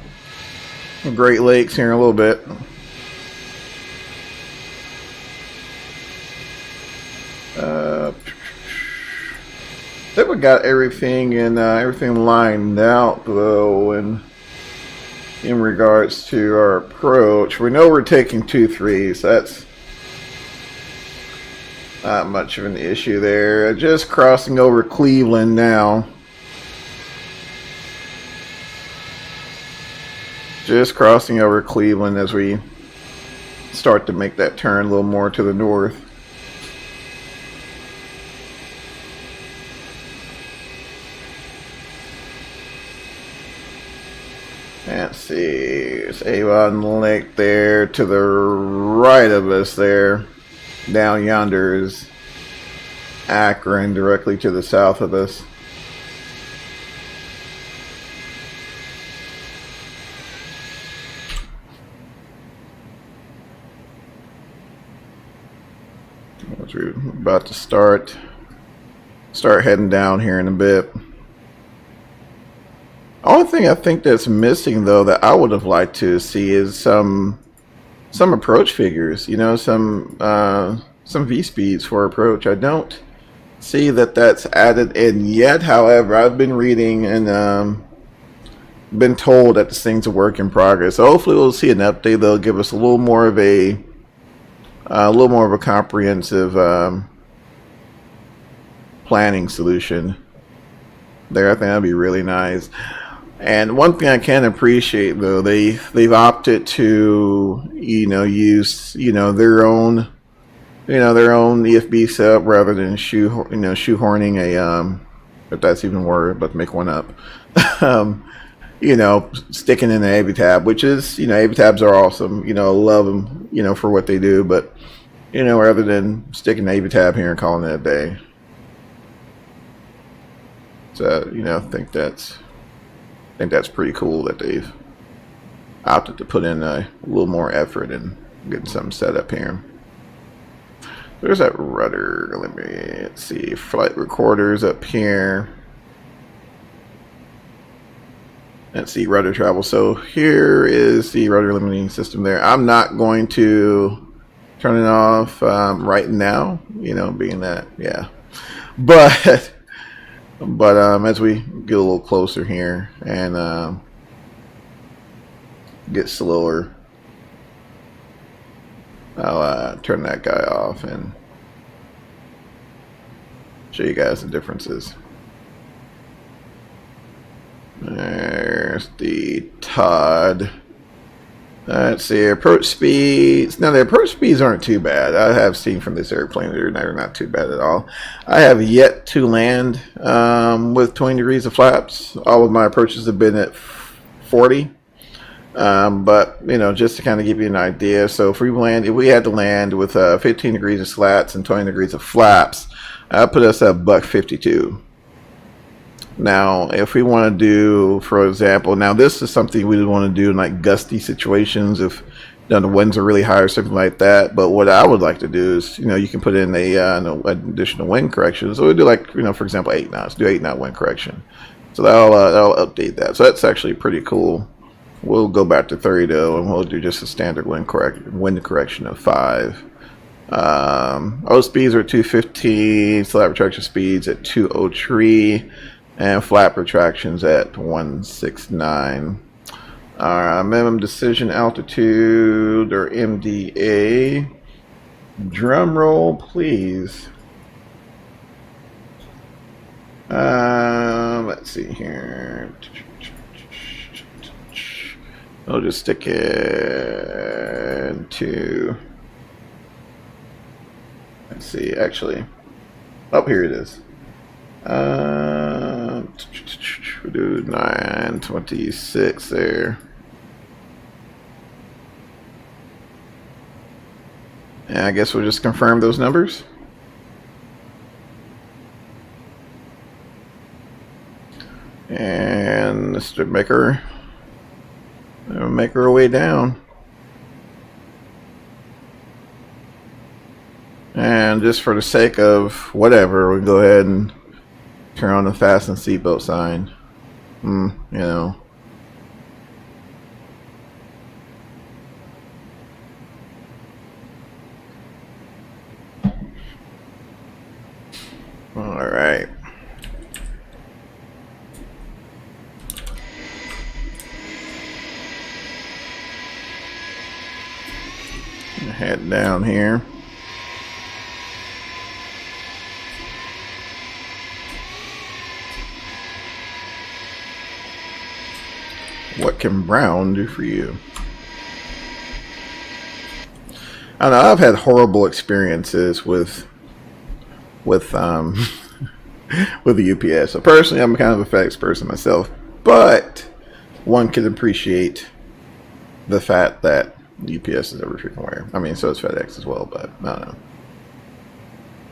Great Lakes here in a little bit. I think we got everything lined out though, and in regards to our approach, we know we're taking 2-3, so that's not much of an issue there. Just crossing over Cleveland now. Just crossing over Cleveland as we start to make that turn a little more to the north. Let's see, it's Avon Lake there to the right of us there. Down yonder is Akron directly to the south of us. We're about to start heading down here in a bit. Only thing I think that's missing though that I would have liked to see is some approach figures, you know, some V speeds for approach. I don't see that that's added in yet. However, I've been reading and been told that this thing's a work in progress. So hopefully we'll see an update that'll give us a little more of a comprehensive planning solution there. I think that'd be really nice. And one thing I can appreciate though, they've opted to, you know, use, you know, their own EFB setup rather than shoehorning a if that's even a word, but make one up. You know, sticking in the AV tab, which is, you know, AV tabs are awesome. You know, love them, you know, for what they do, but you know, rather than sticking the AV tab here and calling it a day. So, you know, I think that's pretty cool that they've opted to put in a little more effort in getting something set up here. There's that rudder. Let's see. Flight recorders up here. Let's see, rudder travel. So here is the rudder limiting system there. I'm not going to turn it off right now, you know, being that, yeah. But as we get a little closer here and get slower, I'll turn that guy off and show you guys the differences. There's the Todd. Let's see, approach speeds. Now the approach speeds aren't too bad. I have seen from this airplane they're not too bad at all. I have yet to land with 20 degrees of flaps. All of my approaches have been at 40. But you know, just to kind of give you an idea, so if we had to land with 15 degrees of slats and 20 degrees of flaps, that put us at $1.52. Now, if we want to do, for example, now this is something we would want to do in like gusty situations, if you know, the winds are really high or something like that. But what I would like to do is, you know, you can put in an additional wind correction. So we do, like, you know, for example, 8 knots. Do 8 knot wind correction. So that'll update that. So that's actually pretty cool. We'll go back to 30 though, and we'll do just a standard wind correction of 5. O speeds are 215. Flat retraction speeds at 203. And flap retractions at 169. Minimum decision altitude, or MDA. Drum roll, please. Let's see here. I'll just stick it to. Let's see, actually. Oh, here it is. We'll do 926 there. And I guess we'll just confirm those numbers. And let's make her way down. And just for the sake of whatever, we'll go ahead and turn on the fasten seatbelt sign. You know. All right. Head down here. What can brown do for you? I know I've had horrible experiences with with the UPS. So personally, I'm kind of a FedEx person myself, but one can appreciate the fact that UPS is every freaking where. I mean, so is FedEx as well, but I don't know.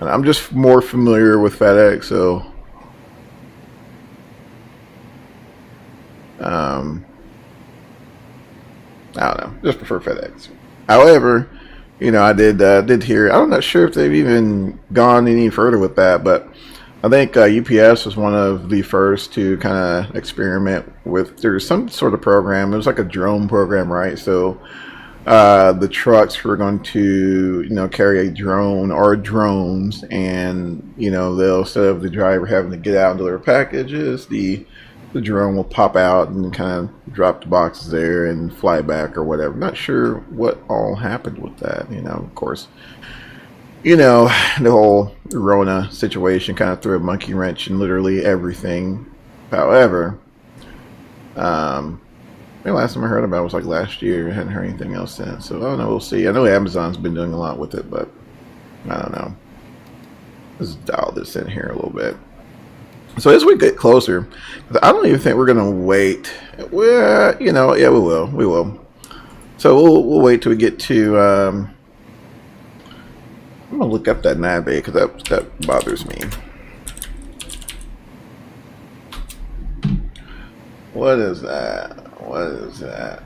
And I'm just more familiar with FedEx, so I don't know, just prefer FedEx. However, you know, I did hear, I'm not sure if they've even gone any further with that, but I think UPS was one of the first to kind of experiment with, there's some sort of program, it was like a drone program, right? So the trucks were going to, you know, carry a drone or drones, and, you know, they'll, instead of the driver having to get out and deliver packages, the drone will pop out and kind of drop the boxes there and fly back or whatever. Not sure what all happened with that. You know, of course, you know, the whole Rona situation kind of threw a monkey wrench in literally everything. However, the last time I heard about it was like last year. I hadn't heard anything else since. So I don't know. We'll see. I know Amazon's been doing a lot with it, but I don't know. Let's dial this in here a little bit. So as we get closer, I don't even think we're gonna wait. Well, you know, yeah, we will. So we'll wait till we get to. I'm gonna look up that nav because that bothers me. What is that? What is that?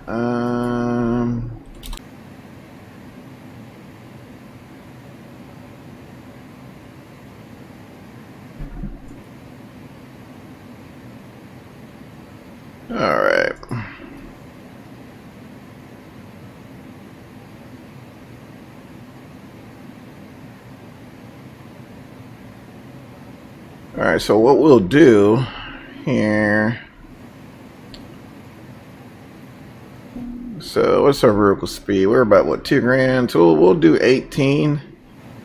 All right. All right, so what we'll do here. So what's our vertical speed? We're about, what, 2 grand? So we'll do 18.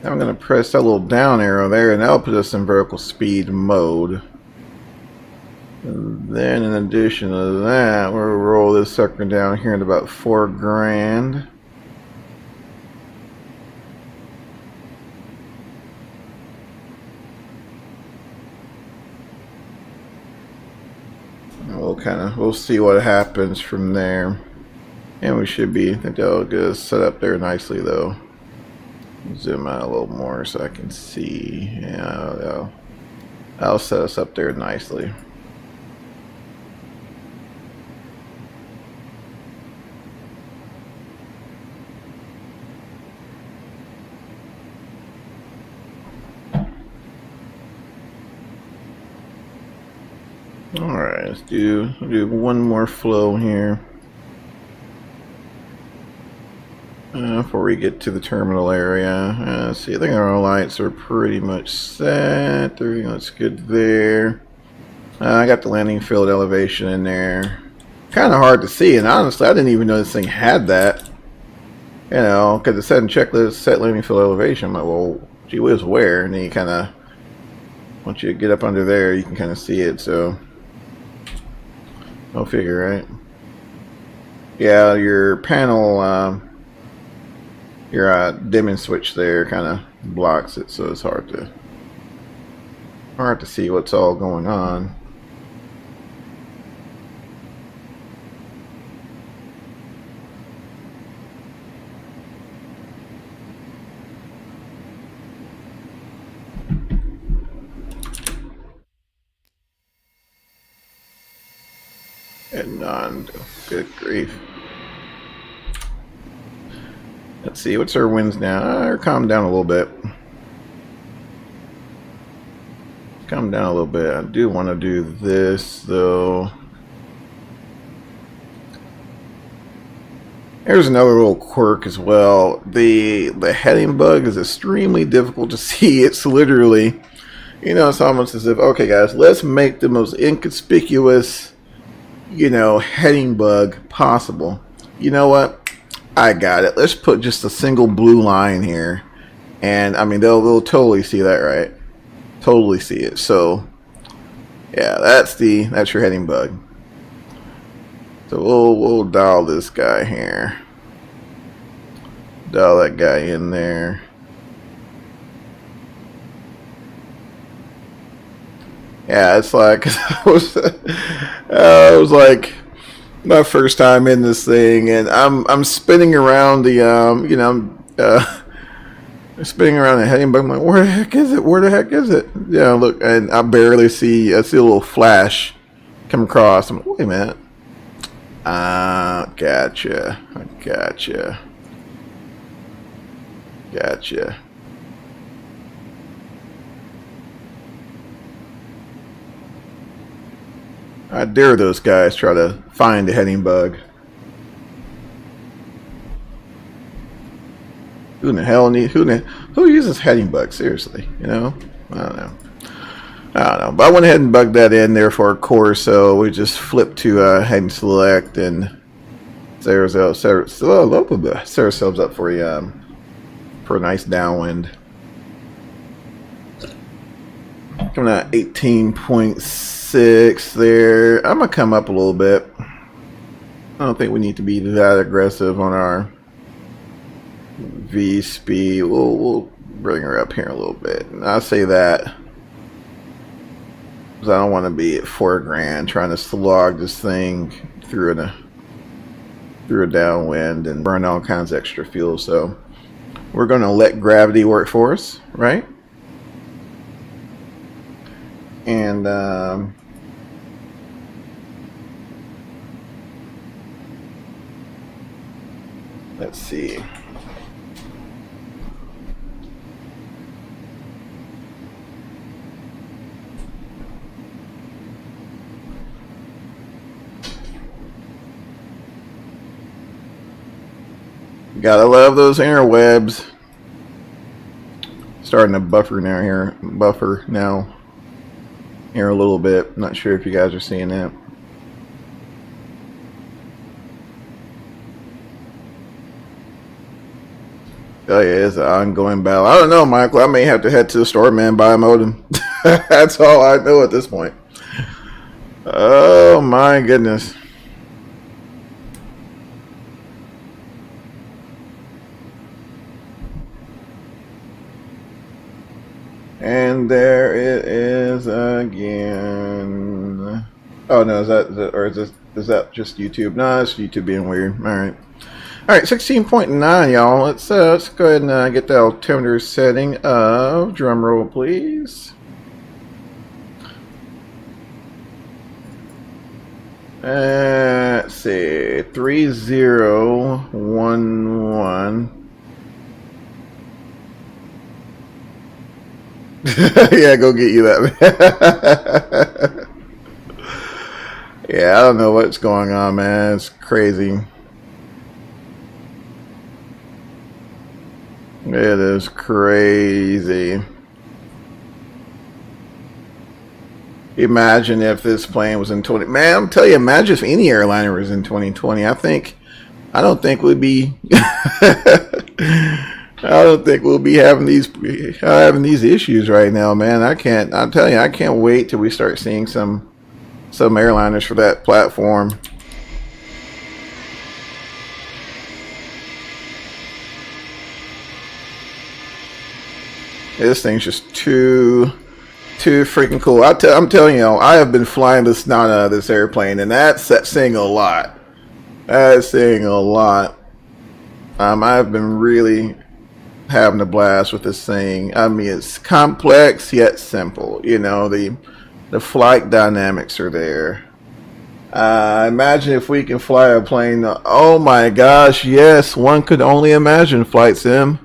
I'm going to press that little down arrow there, and that'll put us in vertical speed mode. And then in addition to that, we'll roll this sucker down here at about 4 grand. We'll see what happens from there. And we should be, I think that'll get us set up there nicely though. Zoom out a little more so I can see. Yeah, that'll set us up there nicely. Alright, let's do one more flow here. Before we get to the terminal area. Let's see, I think our lights are pretty much set. Everything looks good there. I got the landing field elevation in there. Kind of hard to see, and honestly, I didn't even know this thing had that. You know, because it said in checklist, set landing field elevation. I'm like, well, gee whiz, where? And then you kind of, once you get up under there, you can kind of see it, so. I'll figure, right? Yeah, your panel, your dimming switch there kind of blocks it, so it's hard to see what's all going on. And good grief. Let's see, what's our winds now? Calm down a little bit. Calm down a little bit. I do want to do this though. Here's another little quirk as well. The heading bug is extremely difficult to see. It's literally, you know, it's almost as if, okay guys, let's make the most inconspicuous, you know, heading bug possible. You know what? I got it. Let's put just a single blue line here, and I mean they'll totally see that, right? Totally see it. So yeah, that's your heading bug. So we'll dial this guy here. Dial that guy in there. Yeah, it's like I was like my first time in this thing, and I'm spinning around the you know, spinning around the heading bug. I'm like, where the heck is it? Where the heck is it? Yeah, look, and I barely see. I see a little flash come across. I'm like, wait a minute. Gotcha. I dare those guys try to find the heading bug. Who in the hell who uses heading bug? Seriously, you know? I don't know. But I went ahead and bugged that in there for a course, so we just flip to heading select and set ourselves up for a nice downwind. Coming out 18.6 there. I'm gonna come up a little bit. I don't think we need to be that aggressive on our V speed. We'll bring her up here a little bit. And I say that because I don't want to be at 4 grand trying to slog this thing through a downwind and burn all kinds of extra fuel. So we're going to let gravity work for us, right? And let's see. Gotta love those interwebs. Starting to buffer now here. Buffer now. Here a little bit. Not sure if you guys are seeing that. Oh yeah, it's an ongoing battle. I don't know, Michael. I may have to head to the store, man, buy a modem. That's all I know at this point. Oh my goodness. And there it is again. Oh no, is that just YouTube? No, it's YouTube being weird. All right. All right, 16.9, y'all. Let's go ahead and get the altimeter setting of. Drum roll, please. Let's see, 3011. Yeah, go get you that, man. Yeah, I don't know what's going on, man. It's crazy. It is crazy. Imagine if this plane was in 20. Man, I'm telling you, imagine if any airliner was in 2020. I don't think we'd be. I don't think we'll be having these issues right now, man. I'm telling you, I can't wait till we start seeing some airliners for that platform. This thing's just too freaking cool. I'm telling you, I have been flying the snot out of this airplane, and that's saying a lot. That's saying a lot. I've been really having a blast with this thing. I mean, it's complex yet simple. You know, the flight dynamics are there. Imagine if we can fly a plane. Oh my gosh, yes, one could only imagine, Flight Sim.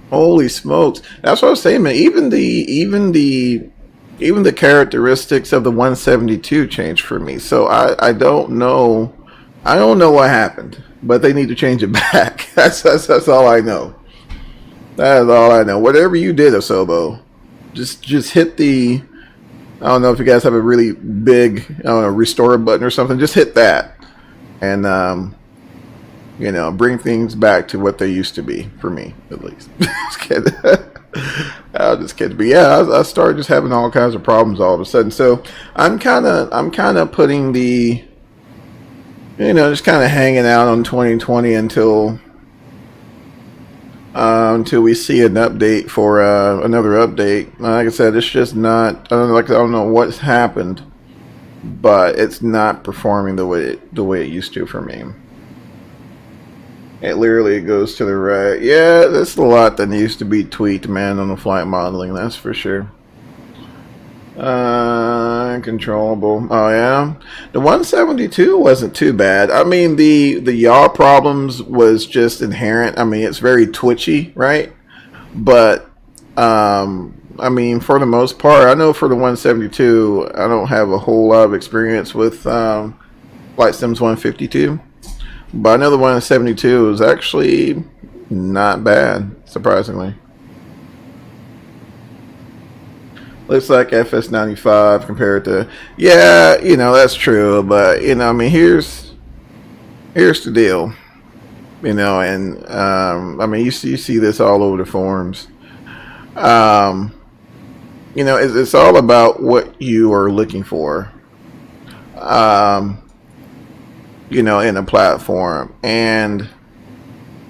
Holy smokes! That's what I was saying, man. Even the characteristics of the 172 changed for me. So I don't know. I don't know what happened, but they need to change it back. That's all I know. That is all I know. Whatever you did, Asobo, just hit the. I don't know if you guys have a really big, I don't know, restore button or something. Just hit that, and you know, bring things back to what they used to be for me, at least. Just kidding. I was just kidding. But yeah, I started just having all kinds of problems all of a sudden. So I'm kind of putting the, you know, just kind of hanging out on 2020 until we see an update for another update. Like I said, it's just not. I don't know what's happened, but it's not performing the way it used to for me. It literally goes to the right. Yeah, there's a lot that needs to be tweaked, man, on the flight modeling. That's for sure. Controllable. Oh yeah, the 172 wasn't too bad. I mean, the yaw problems was just inherent. I mean, it's very twitchy, right? But I mean, for the most part, I know for the 172, I don't have a whole lot of experience with Flight Sims 152. But I know the 172 is actually not bad, surprisingly. Looks like FS95 compared to, yeah, you know, that's true. But, you know, I mean, here's the deal, you know, and I mean, you see this all over the forums. You know, it's all about what you are looking for. You know, in a platform, and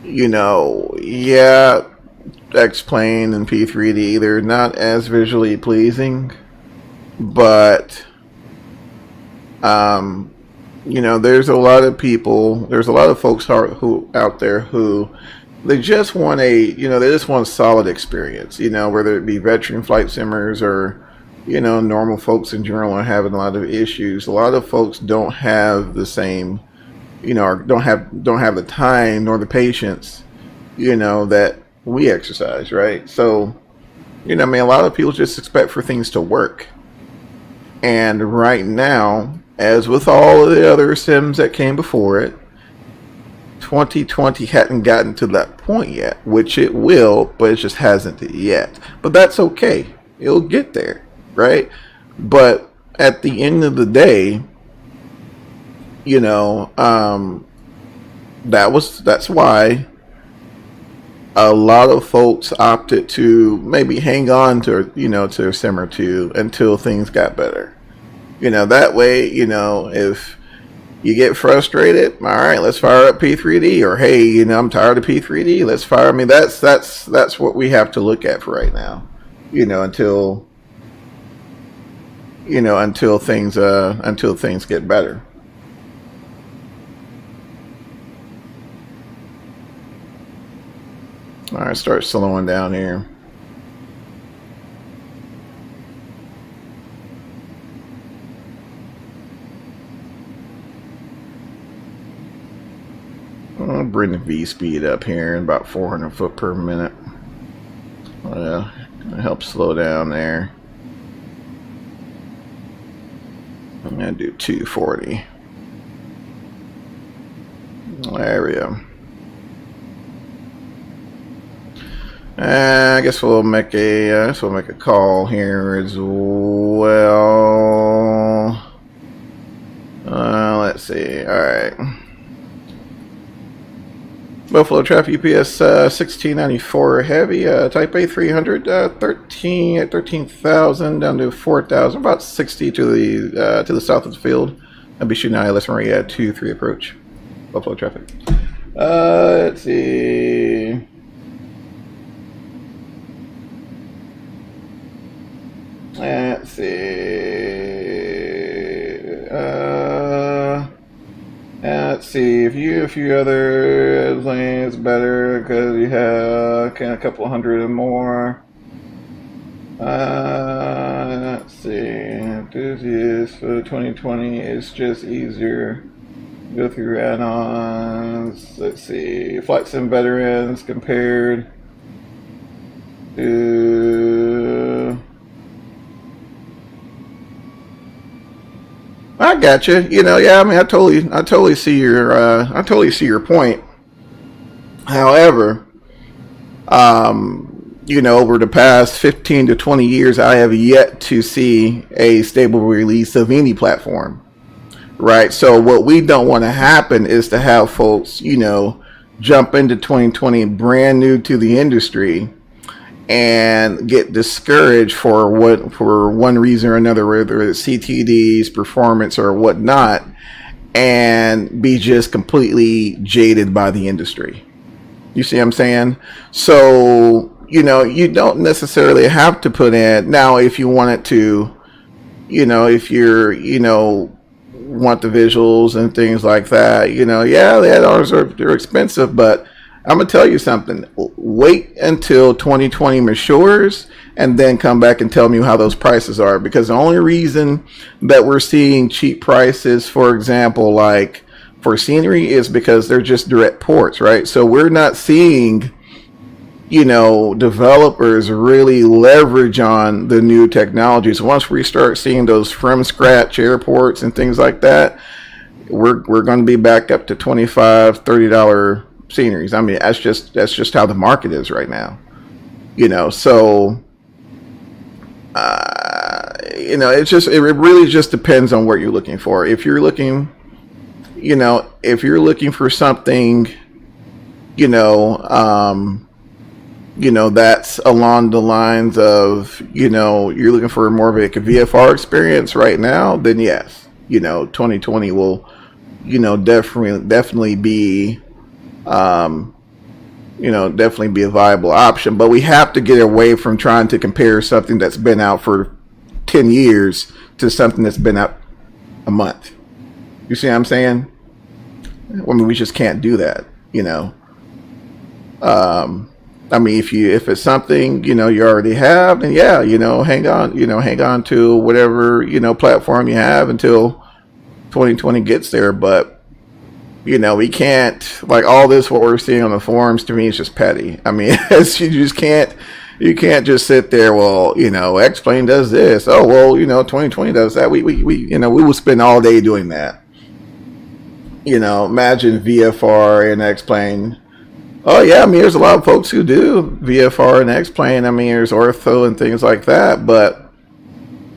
you know, yeah, X-Plane and P3D, they're not as visually pleasing, but you know, there's a lot of folks who out there who they just want they just want a solid experience, you know, whether it be veteran flight simmers or, you know, normal folks in general are having a lot of issues. A lot of folks don't have the same, you know, or don't have the time nor the patience, you know, that we exercise, right? So, you know, I mean, a lot of people just expect for things to work. And right now, as with all of the other sims that came before it, 2020 hadn't gotten to that point yet, which it will, but it just hasn't yet. But that's okay. It'll get there, right? But at the end of the day, you know, that's why a lot of folks opted to maybe hang on to, you know, to a sim or two until things got better. You know, that way, you know, if you get frustrated, all right, let's fire up P3D, or hey, you know, I'm tired of P3D, let's fire. I mean, that's what we have to look at for right now. You know, until things get better. All right, start slowing down here. I'll bring the V speed up here in about 400 foot per minute. Help slow down there. I'm gonna do 240. There we go. I guess we'll make a call here as well. Let's see. All right. Buffalo Traffic UPS 1694 heavy, Type A300, 13,000 down to 4,000, about 60 to the south of the field. I'll be shooting ILS Maria 23 approach. Buffalo Traffic. Let's see. Let's see. If you a few other lanes better because you have a couple hundred or more. Let's see. Enthusiasts for 2020 is just easier. Go through add-ons. Let's see. Flight sim veterans compared to. I got you. You know, yeah. I mean, I totally see your point. However, you know, over the past 15 to 20 years, I have yet to see a stable release of any platform. Right. So what we don't want to happen is to have folks, you know, jump into 2020 brand new to the industry and get discouraged for one reason or another, whether it's CTDs, performance, or whatnot, and be just completely jaded by the industry. You see what I'm saying? So, you know, you don't necessarily have to put in now if you wanted to, you know, if you're, you know, want the visuals and things like that, you know, yeah, the add-ons they're expensive, but I'm gonna tell you something. Wait until 2020 matures and then come back and tell me how those prices are. Because the only reason that we're seeing cheap prices, for example, like for scenery, is because they're just direct ports, right? So we're not seeing, you know, developers really leverage on the new technologies. Once we start seeing those from scratch airports and things like that, we're going to be back up to $25, $30 sceneries. I mean, that's just how the market is right now, you know. So you know, it really just depends on what you're looking for. If you're looking, you know, for something, you know, that's along the lines of, you know, you're looking for more of a VFR experience right now, then yes, you know, 2020 will, you know, definitely be you know, definitely be a viable option. But we have to get away from trying to compare something that's been out for 10 years to something that's been out a month. You see what I'm saying? I mean, we just can't do that, you know. I mean, if it's something, you know, you already have, then yeah, you know, hang on to whatever, you know, platform you have until 2020 gets there. But you know, we can't, like, all this, what we're seeing on the forums, to me, is just petty. I mean, you can't just sit there, well, you know, X-Plane does this. Oh, well, you know, 2020 does that. We you know, we will spend all day doing that. You know, imagine VFR and X-plane. Oh yeah, I mean, there's a lot of folks who do VFR and X-plane. I mean, there's ortho and things like that. But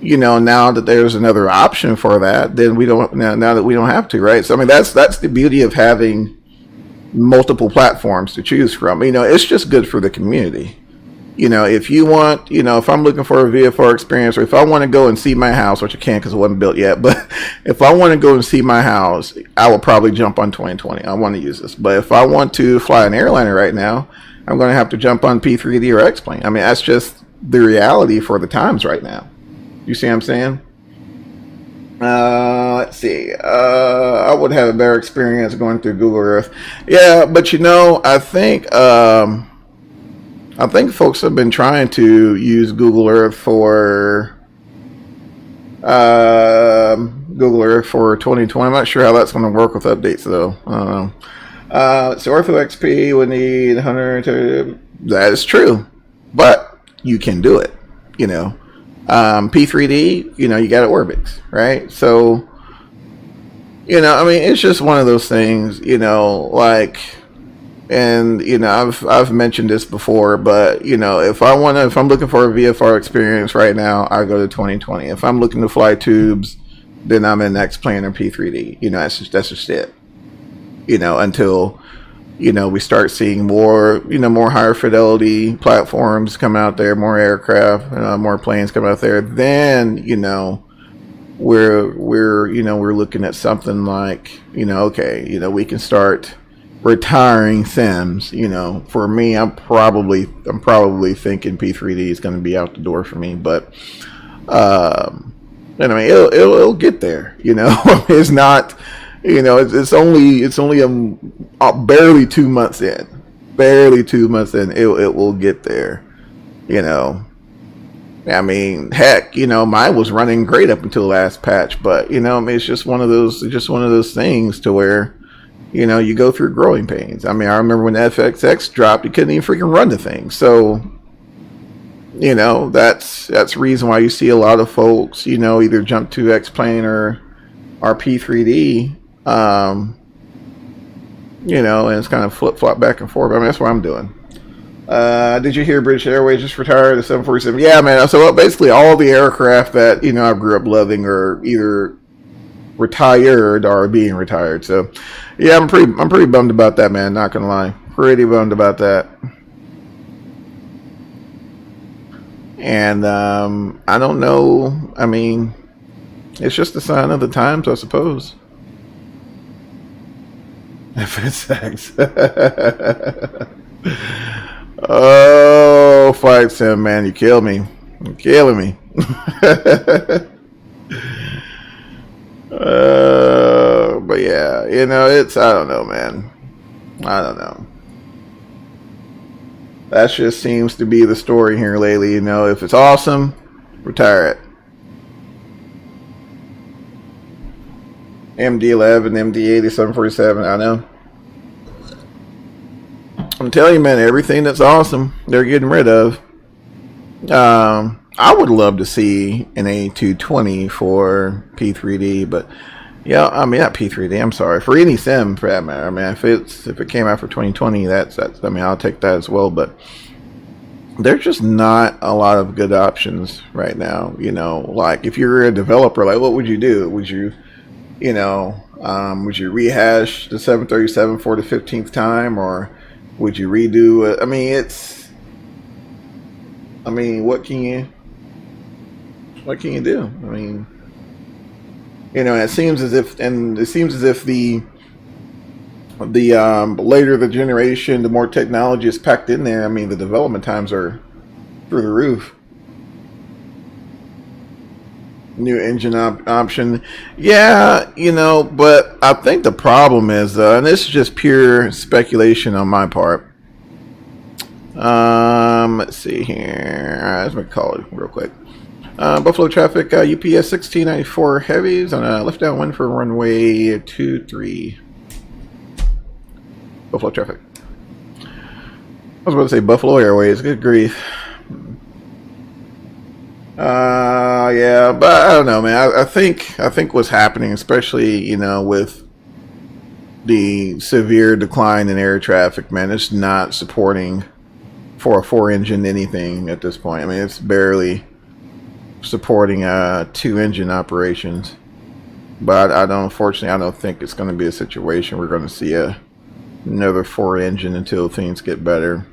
you know, now that there's another option for that, then we don't. Now that we don't have to, right? So I mean, that's the beauty of having multiple platforms to choose from. You know, it's just good for the community. You know, if you want, you know, if I'm looking for a VFR experience, or if I want to go and see my house, which I can't because it wasn't built yet, but if I want to go and see my house, I will probably jump on 2020. I want to use this. But if I want to fly an airliner right now, I'm going to have to jump on P3D or X-plane. I mean, that's just the reality for the times right now. You see what I'm saying? Let's see. I would have a better experience going through Google Earth. Yeah, but you know, I think folks have been trying to use Google Earth for 2020. I'm not sure how that's going to work with updates though. So Ortho XP would need 100. That is true, but you can do it. You know, P3D. You know, you got Orbix, right? So, you know, I mean, it's just one of those things. You know, like. And you know, I've mentioned this before, but you know, if I'm looking for a VFR experience right now, I go to 2020. If I'm looking to fly tubes, then I'm in X-plane or P3D. You know, that's just it. You know, until you know we start seeing more higher fidelity platforms come out there, more aircraft, more planes come out there. Then you know, we're looking at something like okay, we can start retiring sims. You know, for me, I'm probably thinking P3D is going to be out the door for me, but and I mean it'll get there. You know, it's not. You know, it's only barely 2 months in. Barely 2 months in, it will get there. You know, I mean, heck, mine was running great up until last patch, but I mean, it's just one of those things to where. You go through growing pains. I mean, I remember when FXX dropped, you couldn't even freaking run the thing. So, that's the reason why you see a lot of folks, either jump to X-plane or P3D, and it's kind of flip-flop back and forth. I mean, that's what I'm doing. Did you hear British Airways just retired the 747? Yeah, man. So basically all the aircraft that, I grew up loving are either retired or being retired. So yeah, I'm pretty bummed about that, man, not gonna lie. Pretty bummed about that. And I don't know, I mean, it's just a sign of the times, I suppose. FSX. Oh, Flight Sim, man, you kill me. You're killing me. But yeah, it's, I don't know, man. I don't know. That just seems to be the story here lately. If it's awesome, retire it. MD-11, MD-80, 747, I know. I'm telling you, man, everything that's awesome, they're getting rid of. I would love to see an A220 for P3D, but yeah, I mean not P3D. I'm sorry, for any sim for that matter. I mean, if it came out for 2020, that's I mean, I'll take that as well. But there's just not a lot of good options right now. Like if you're a developer, like what would you do? Would you, would you rehash the 737 for the 15th time, or would you redo it? I mean, what can you do? I mean, it seems as if the later the generation, the more technology is packed in there. I mean, the development times are through the roof. New engine option, yeah, but I think the problem is, and this is just pure speculation on my part. Let's see here. All right, let's make a call real quick. Buffalo traffic, UPS 1694 heavies on a lift down 1 for runway 23. Buffalo traffic. I was about to say Buffalo Airways. Good grief. Yeah, but I don't know, man. I think what's happening, especially with the severe decline in air traffic, man. It's not supporting for a 4-engine anything at this point. I mean, it's barely supporting 2-engine operations. But unfortunately, I don't think it's going to be a situation we're going to see another 4-engine until things get better.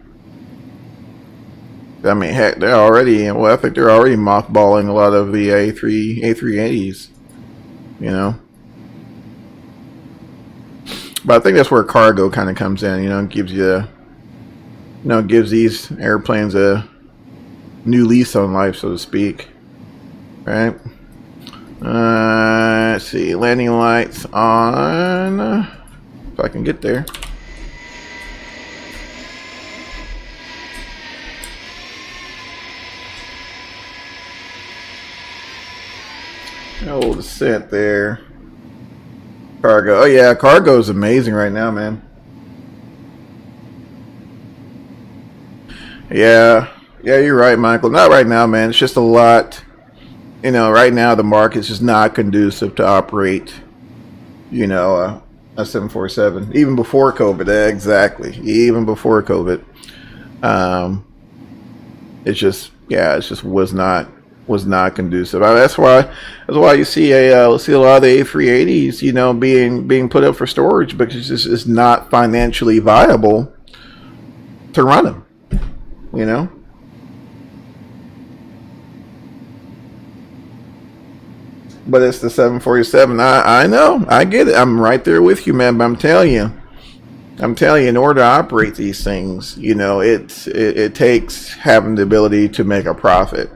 I mean, heck, they're already, well, I think they're already mothballing a lot of the A380s, you know. But I think that's where cargo kind of comes in, you know, gives you, gives these airplanes a new lease on life, so to speak, right? Let's see, landing lights on, if I can get there. Oh, descent there. Cargo. Oh yeah, cargo is amazing right now, man. Yeah, you're right, Michael. Not right now, man. It's just a lot. You know, right now the market's just not conducive to operate, you know, a 747. Even before COVID, exactly. Even before COVID, it just was not conducive. That's why you see a lot of the A380s, you know, being put up for storage because it's not financially viable to run them, you know. But it's the 747. I know, I get it. I'm right there with you, man. But I'm telling you, in order to operate these things, you know, it takes having the ability to make a profit.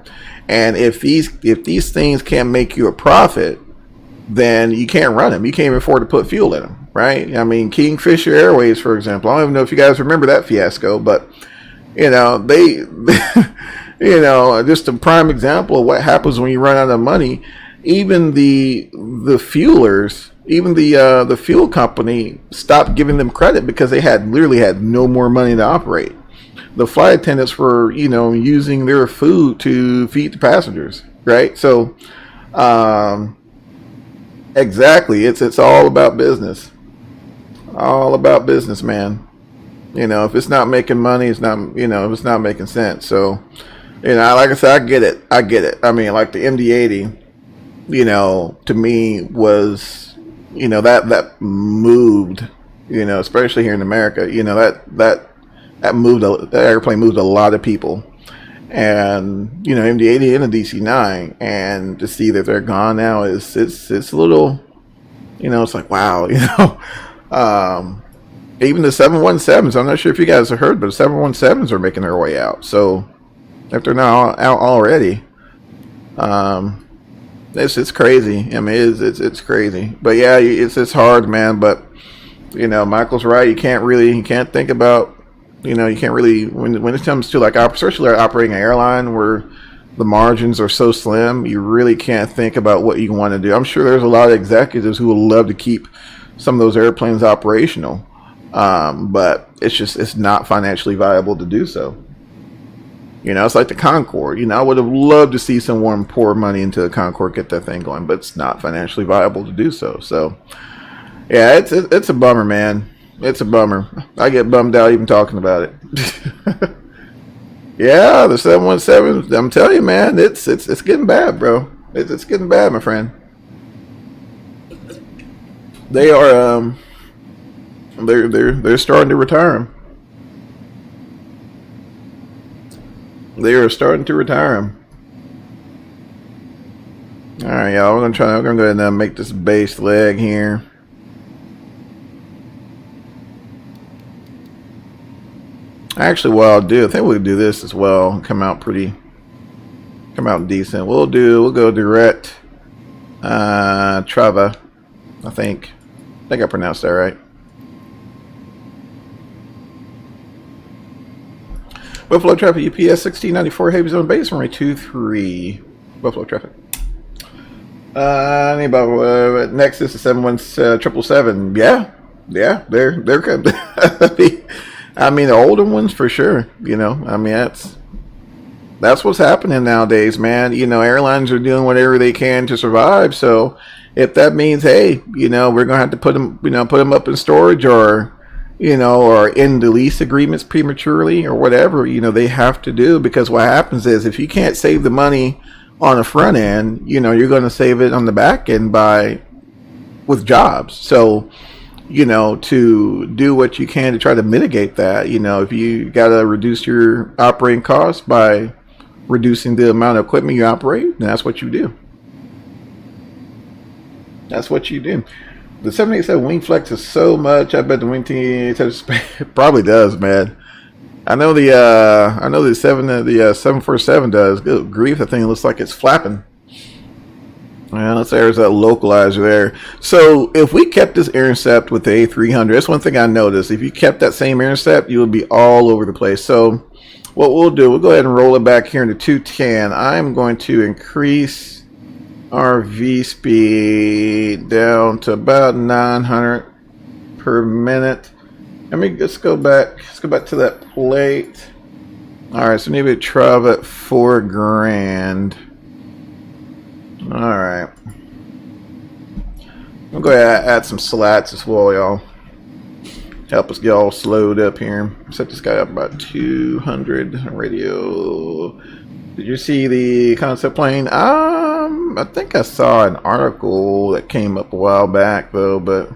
And if these things can't make you a profit, then you can't run them. You can't even afford to put fuel in them, right? I mean, Kingfisher Airways, for example. I don't even know if you guys remember that fiasco, but you know, they, you know, just a prime example of what happens when you run out of money. Even the fuelers, even the fuel company stopped giving them credit because they literally had no more money to operate. The flight attendants were, you know, using their food to feed the passengers, right? So, exactly, it's all about business. All about business, man. You know, if it's not making money, it's not, you know, if it's not making sense. So, you know, like I said, I get it. I mean, like the MD-80, you know, to me was, you know, that moved, you know, especially here in America, you know, that airplane moved a lot of people. And, you know, MD-80 and the DC-9, and to see that they're gone now it's a little, you know, it's like, wow, you know. Even the 717s, I'm not sure if you guys have heard, but the 717s are making their way out. So if they're not out already, it's crazy. I mean, it's crazy. But yeah, it's hard, man. But you know, Michael's right. You can't think about, you know, you can't really, when it comes to like especially operating an airline where the margins are so slim, you really can't think about what you want to do. I'm sure there's a lot of executives who would love to keep some of those airplanes operational, but it's not financially viable to do so. You know, it's like the Concorde. You know, I would have loved to see someone pour money into the Concorde, get that thing going, but it's not financially viable to do so. So, yeah, it's a bummer, man. It's a bummer. I get bummed out even talking about it. Yeah, the 717. I'm telling you, man, it's getting bad, bro. It's getting bad, my friend. They are they're starting to retire them. They are starting to retire them. All right, y'all. We're gonna go ahead and make this base leg here. Actually, what I'll do, I think we'll do this as well. Come out decent. We'll go direct Trava. I think I pronounced that right. Buffalo traffic, UPS 1694, heavy zone base, runway 23. Buffalo traffic. Next is the 717. Yeah, they're good. I mean, the older ones for sure. You know, I mean, That's what's happening nowadays, man. You know, airlines are doing whatever they can to survive. So if that means, hey, you know, we're gonna have to put them, you know, put them up in storage, or, you know, or end the lease agreements prematurely, or whatever, you know, they have to do, because what happens is, if you can't save the money on the front end, you know, you're going to save it on the back end with jobs. So, you know, to do what you can to try to mitigate that, you know, if you got to reduce your operating costs by reducing the amount of equipment you operate, then that's what you do. That's what you do. The 787 wing flexes so much. I bet the wing team probably does, man. I know the 747 does. Good grief, that thing looks like it's flapping. Well, there's a localizer there. So if we kept this intercept with the A300, that's one thing I noticed. If you kept that same intercept, you would be all over the place. So what we'll do, we'll go ahead and roll it back here into 210. I'm going to increase our V speed down to about 900 per minute. Let's go back to that plate. All right, so maybe try at 4 grand. All right, I'm going to add some slats as well, y'all. Help us get all slowed up here. Set this guy up about 200 radio. Did you see the concept plane? I think I saw an article that came up a while back though, but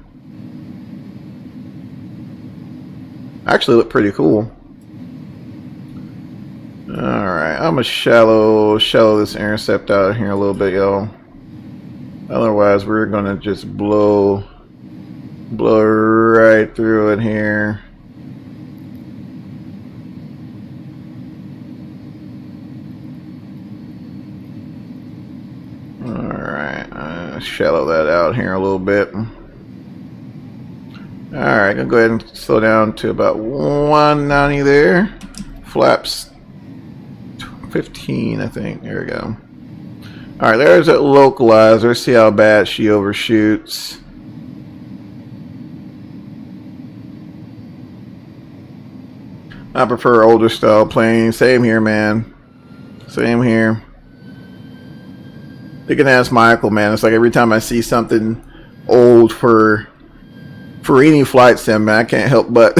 actually looked pretty cool. Alright, I'm gonna shallow this intercept out here a little bit, y'all. Otherwise we're gonna just blow right through it here. Alright, shallow that out here a little bit. Alright, gonna go ahead and slow down to about 190 there. Flaps 15, I think. There we go. Alright, there's that localizer. See how bad she overshoots. I prefer older style planes. Same here, man. Same here. You can ask Michael, man. It's like every time I see something old for any flight sim, man, I can't help but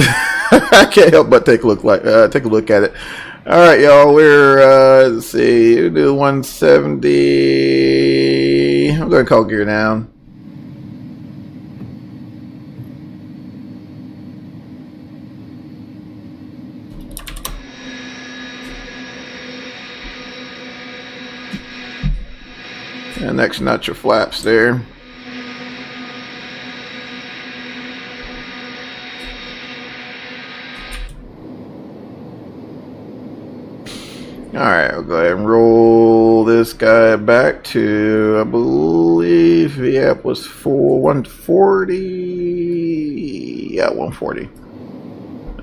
take a look at it. All right, y'all. We're let's see. We'll do 170. I'm going to call gear down. And next, notch your flaps there. Alright, we'll go ahead and roll this guy back to, I believe, yeah, it was 140. Yeah, 140.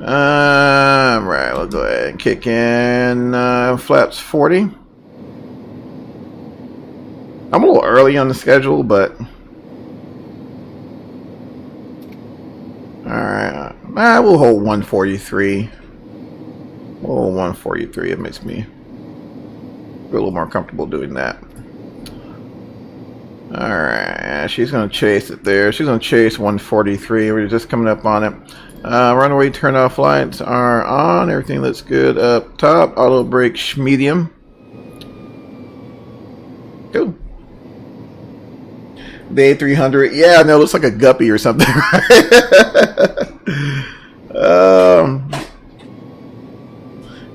Alright, we'll go ahead and kick in flaps 40. I'm a little early on the schedule, but alright, we'll hold 143. We'll hold 143. It makes me a little more comfortable doing that. Alright, she's going to chase it there. She's going to chase 143. We're just coming up on it. Runway turn off lights are on. Everything looks good up top. Auto brakes medium. Cool. The A300. Yeah, I know. It looks like a guppy or something.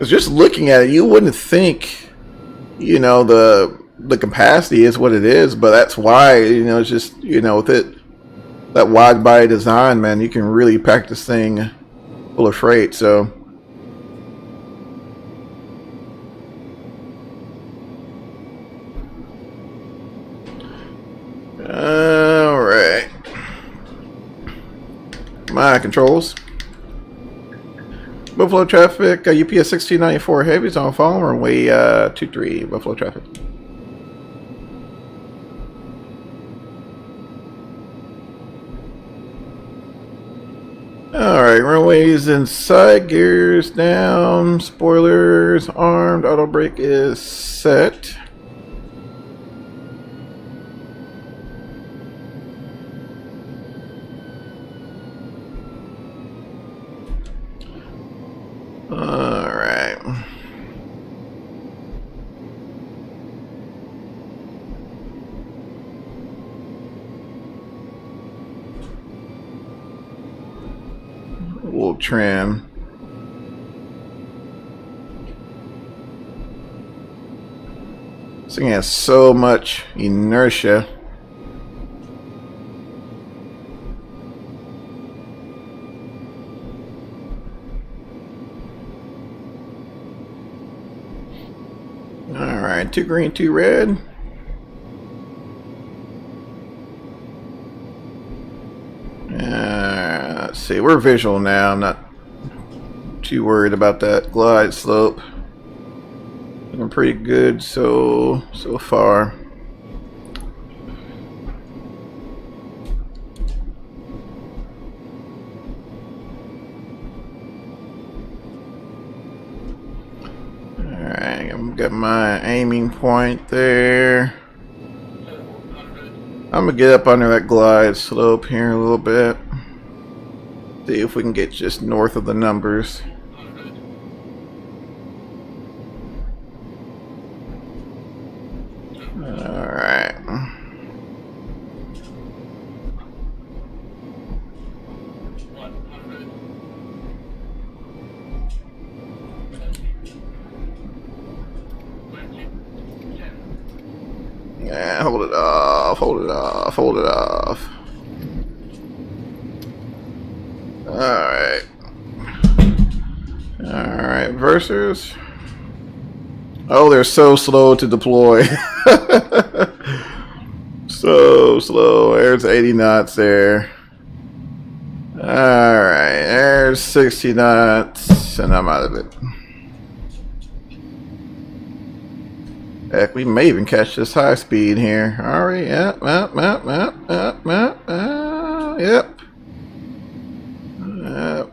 It's just looking at it, you wouldn't think, you know, the capacity is what it is, but that's why, you know, it's just, you know, with it, that wide body design, man, you can really pack this thing full of freight. So all right, my controls. Buffalo traffic, UPS 1694 heavies on phone, runway 23, Buffalo traffic. Alright, runways inside, gears down, spoilers armed, auto brake is set. Alright. We'll trim. This thing has so much inertia. Alright, 2 green, 2 red. Let's see, we're visual now. I'm not too worried about that glide slope. Looking pretty good so far. Alright, I've got my aiming point there. I'm gonna get up under that glide slope here a little bit. See if we can get just north of the numbers. Alright. Yeah, hold it off, hold it off, hold it off. Alright. Alright, Versers. Oh, they're so slow to deploy. So slow. There's 80 knots there. Alright, there's 60 knots, and I'm out of it. Heck, we may even catch this high speed here. Alright, yep.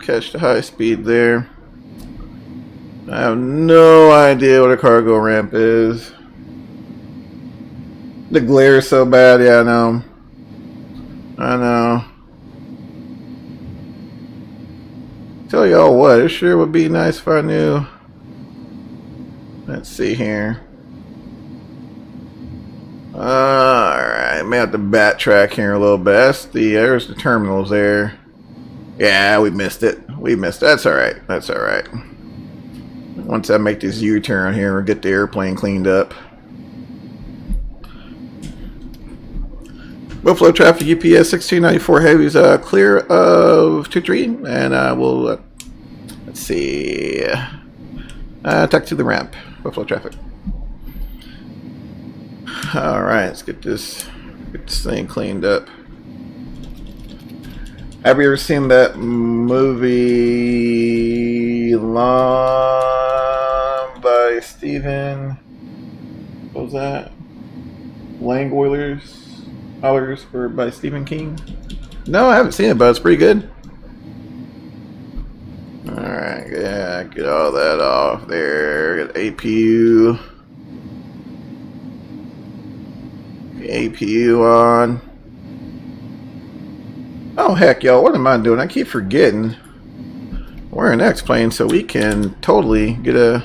Catch the high speed there. I have no idea what a cargo ramp is. The glare is so bad, yeah, I know. I know. Tell y'all what, it sure would be nice if I knew. Let's see here. Alright, may have to backtrack here a little bit. There's the terminals there. Yeah, we missed it. We missed it. That's alright. That's alright. Once I make this U-turn here, we'll get the airplane cleaned up. Buffalo traffic UPS 1694 heavies clear of 23, and we'll let's see. Tack to the ramp. Buffalo traffic. All right, let's get this thing cleaned up. Have you ever seen that movie Long by Stephen? What was that? Langoliers? Hollers by Stephen King? No, I haven't seen it, but it's pretty good. Alright, yeah, get all that off there. Get APU. APU on. Oh heck, y'all, what am I doing? I keep forgetting we're in X-Plane, so we can totally get a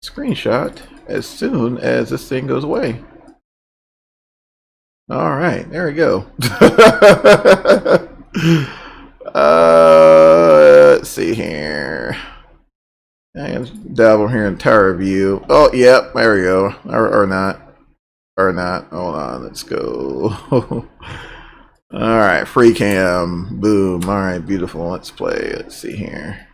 screenshot as soon as this thing goes away. Alright, there we go. Let's see here. Let's dabble here in tower view. Oh, yep, there we go. Or not. Or not. Hold on, let's go. Alright, free cam. Boom. Alright, beautiful. Let's play. Let's see here.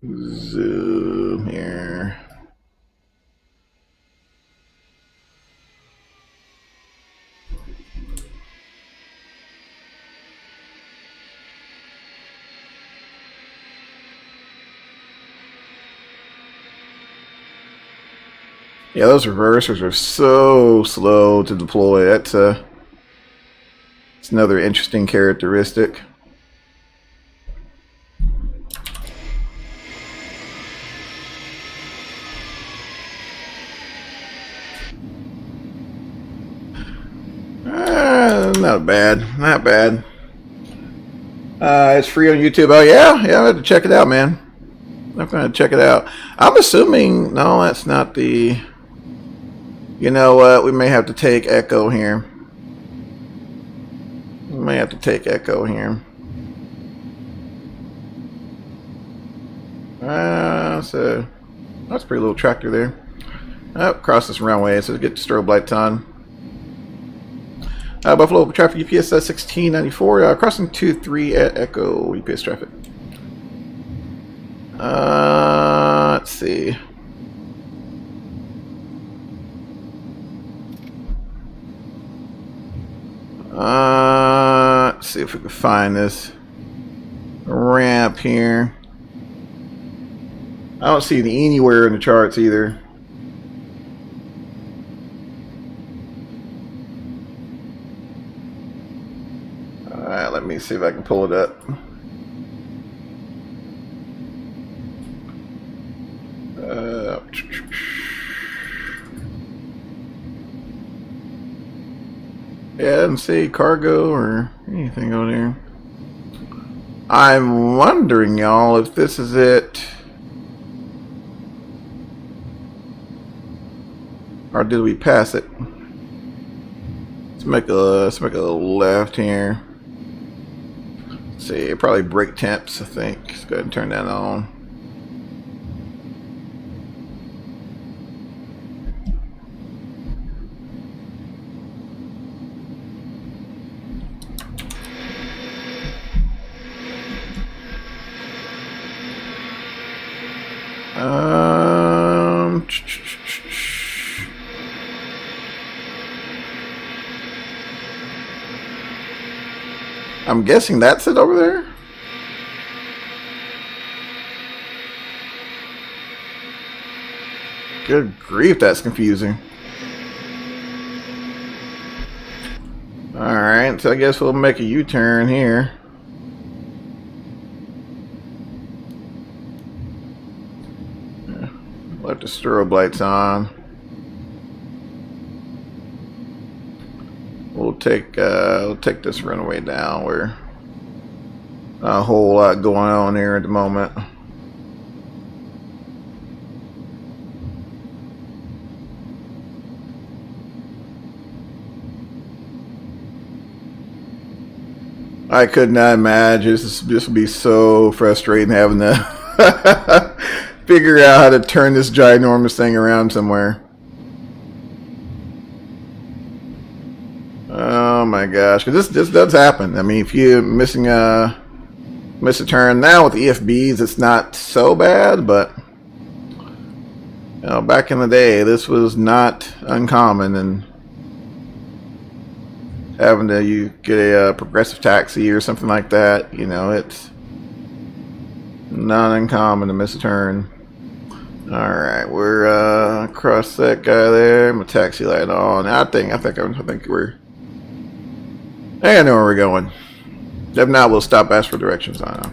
Zoom here. Yeah, those reversers are so slow to deploy. That's It's another interesting characteristic. Not bad, not bad. It's free on YouTube. Oh yeah, I have to check it out, man. I'm gonna check it out. I'm assuming no, that's not the. You know what? We may have to take Echo here. We may have to take Echo here. So that's a pretty little tractor there. Oh, cross this runway, so get the strobe lights on. Buffalo traffic UPS 1694, crossing 23 at Echo UPS traffic. Let's see. Let's see if we can find this ramp here. I don't see it anywhere in the charts either. Alright, let me see if I can pull it up. Yeah, I didn't see cargo or anything on there. I'm wondering, y'all, if this is it. Or did we pass it? Let's make a left here. Let's see, probably brake temps, I think. Let's go ahead and turn that on. I'm guessing that's it over there. Good grief, that's confusing. Alright, so I guess we'll make a U-turn here. Left the strobe lights on. We'll take this runway down. We're a whole lot going on here at the moment. I could not imagine this would be so frustrating having to figure out how to turn this ginormous thing around somewhere. Oh my gosh, because this does happen. I mean, if you miss a turn now with the EFBs, it's not so bad, but you know, back in the day, this was not uncommon, and having to you get a progressive taxi or something like that, you know, it's not uncommon to miss a turn. All right, we're across that guy there. My taxi light on. I think we're. I know where we're going. If not, we'll stop, ask for directions. I know.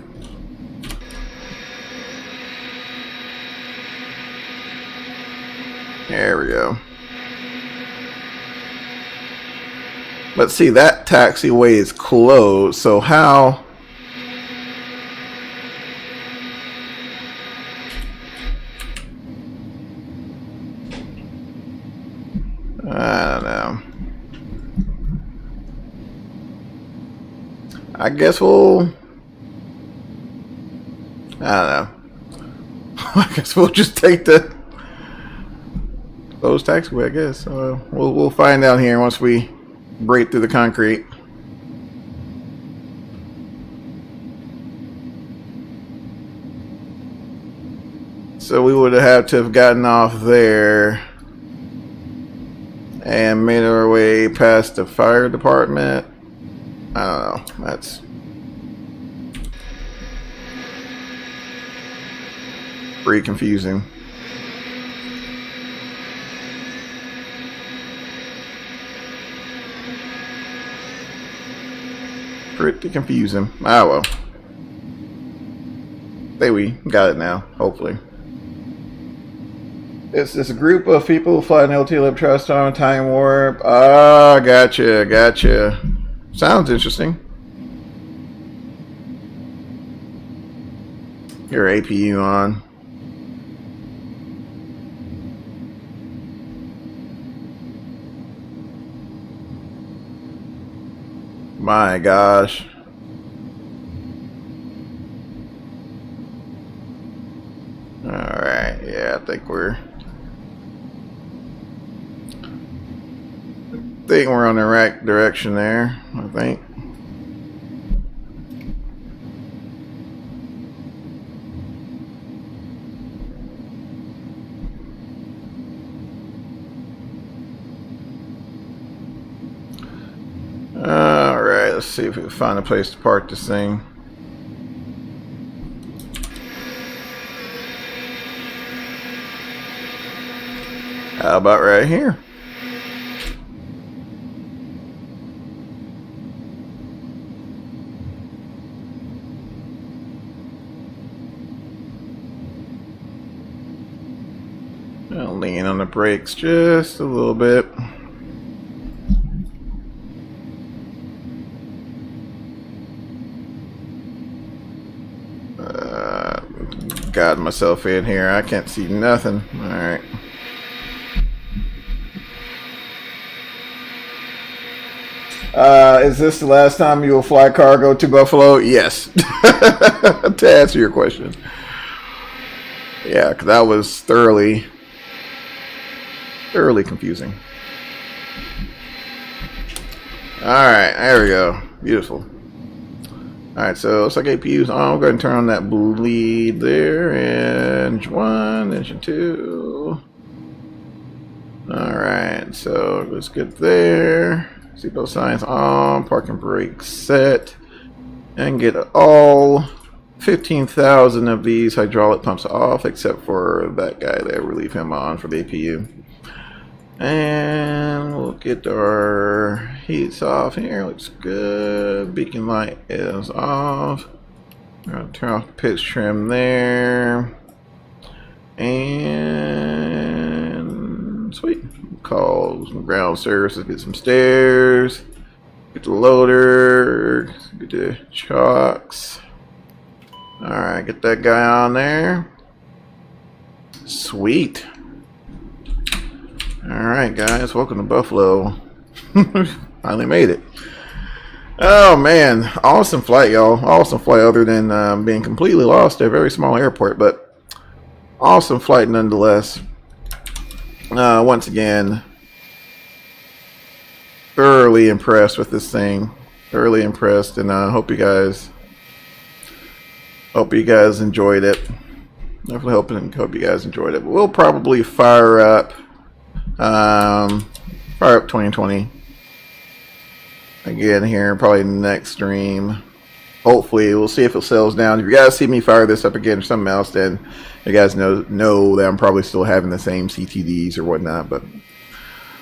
There we go. Let's see, that taxiway is closed, so how? I don't know. I guess we'll. I don't know. I guess we'll just take the closed taxiway. I guess we'll find out here once we break through the concrete. So we would have to have gotten off there and made our way past the fire department. I don't know. That's pretty confusing. Pretty confusing. Ah, well. There we got it now, hopefully. It's this group of people flying LT-Lib Trust on Time Warp. Ah, gotcha, gotcha. Sounds interesting. Your APU on. My gosh. Alright, yeah, I think we're on the right direction there, I think. Alright, let's see if we can find a place to park this thing. How about right here? I'll lean on the brakes just a little bit. Got myself in here. I can't see nothing. All right. Is this the last time you will fly cargo to Buffalo? Yes. To answer your question. Yeah, because that was thoroughly confusing. Alright, there we go. Beautiful. Alright, so looks like APU's on. I'm going to turn on that bleed there. Engine 1, engine 2. Alright, so let's get there. Seatbelt signs on, parking brake set, and get all 15,000 of these hydraulic pumps off, except for that guy there. We'll leave him on for the APU. And we'll get our heats off here. Looks good. Beacon light is off. I'll turn off pitch trim there. And sweet. Call some ground services, get some stairs, get the loader, get the chocks. Alright, get that guy on there. Sweet. Alright guys, welcome to Buffalo. Finally made it. Oh man, awesome flight, y'all. Awesome flight, other than being completely lost at a very small airport, but awesome flight nonetheless. Once again, thoroughly impressed with this thing. Thoroughly impressed, and I hope you guys enjoyed it. Definitely hope you guys enjoyed it. But we'll probably fire up 2020 again here, probably next stream. Hopefully, we'll see if it settles down. If you guys see me fire this up again or something else, then you guys know that I'm probably still having the same CTDs or whatnot. But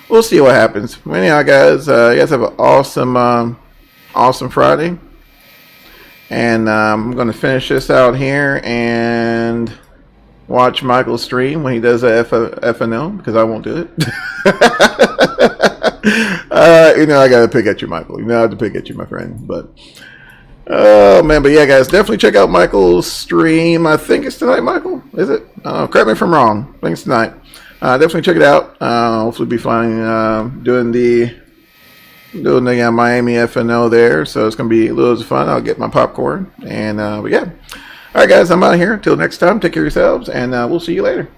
we'll see what happens. But anyhow, guys, you guys have an awesome Friday. And I'm going to finish this out here and watch Michael's stream when he does the FNL, because I won't do it. You know, I got to pick at you, Michael. You know, I have to pick at you, my friend. But oh man, but yeah, guys, definitely check out Michael's stream. I think it's tonight, Michael. Is it? Correct me if I'm wrong. I think it's tonight. Definitely check it out. Hopefully, be flying, doing the Miami FNO there. So it's gonna be a little fun. I'll get my popcorn, and but yeah. All right, guys, I'm out of here. Until next time, take care of yourselves, and we'll see you later.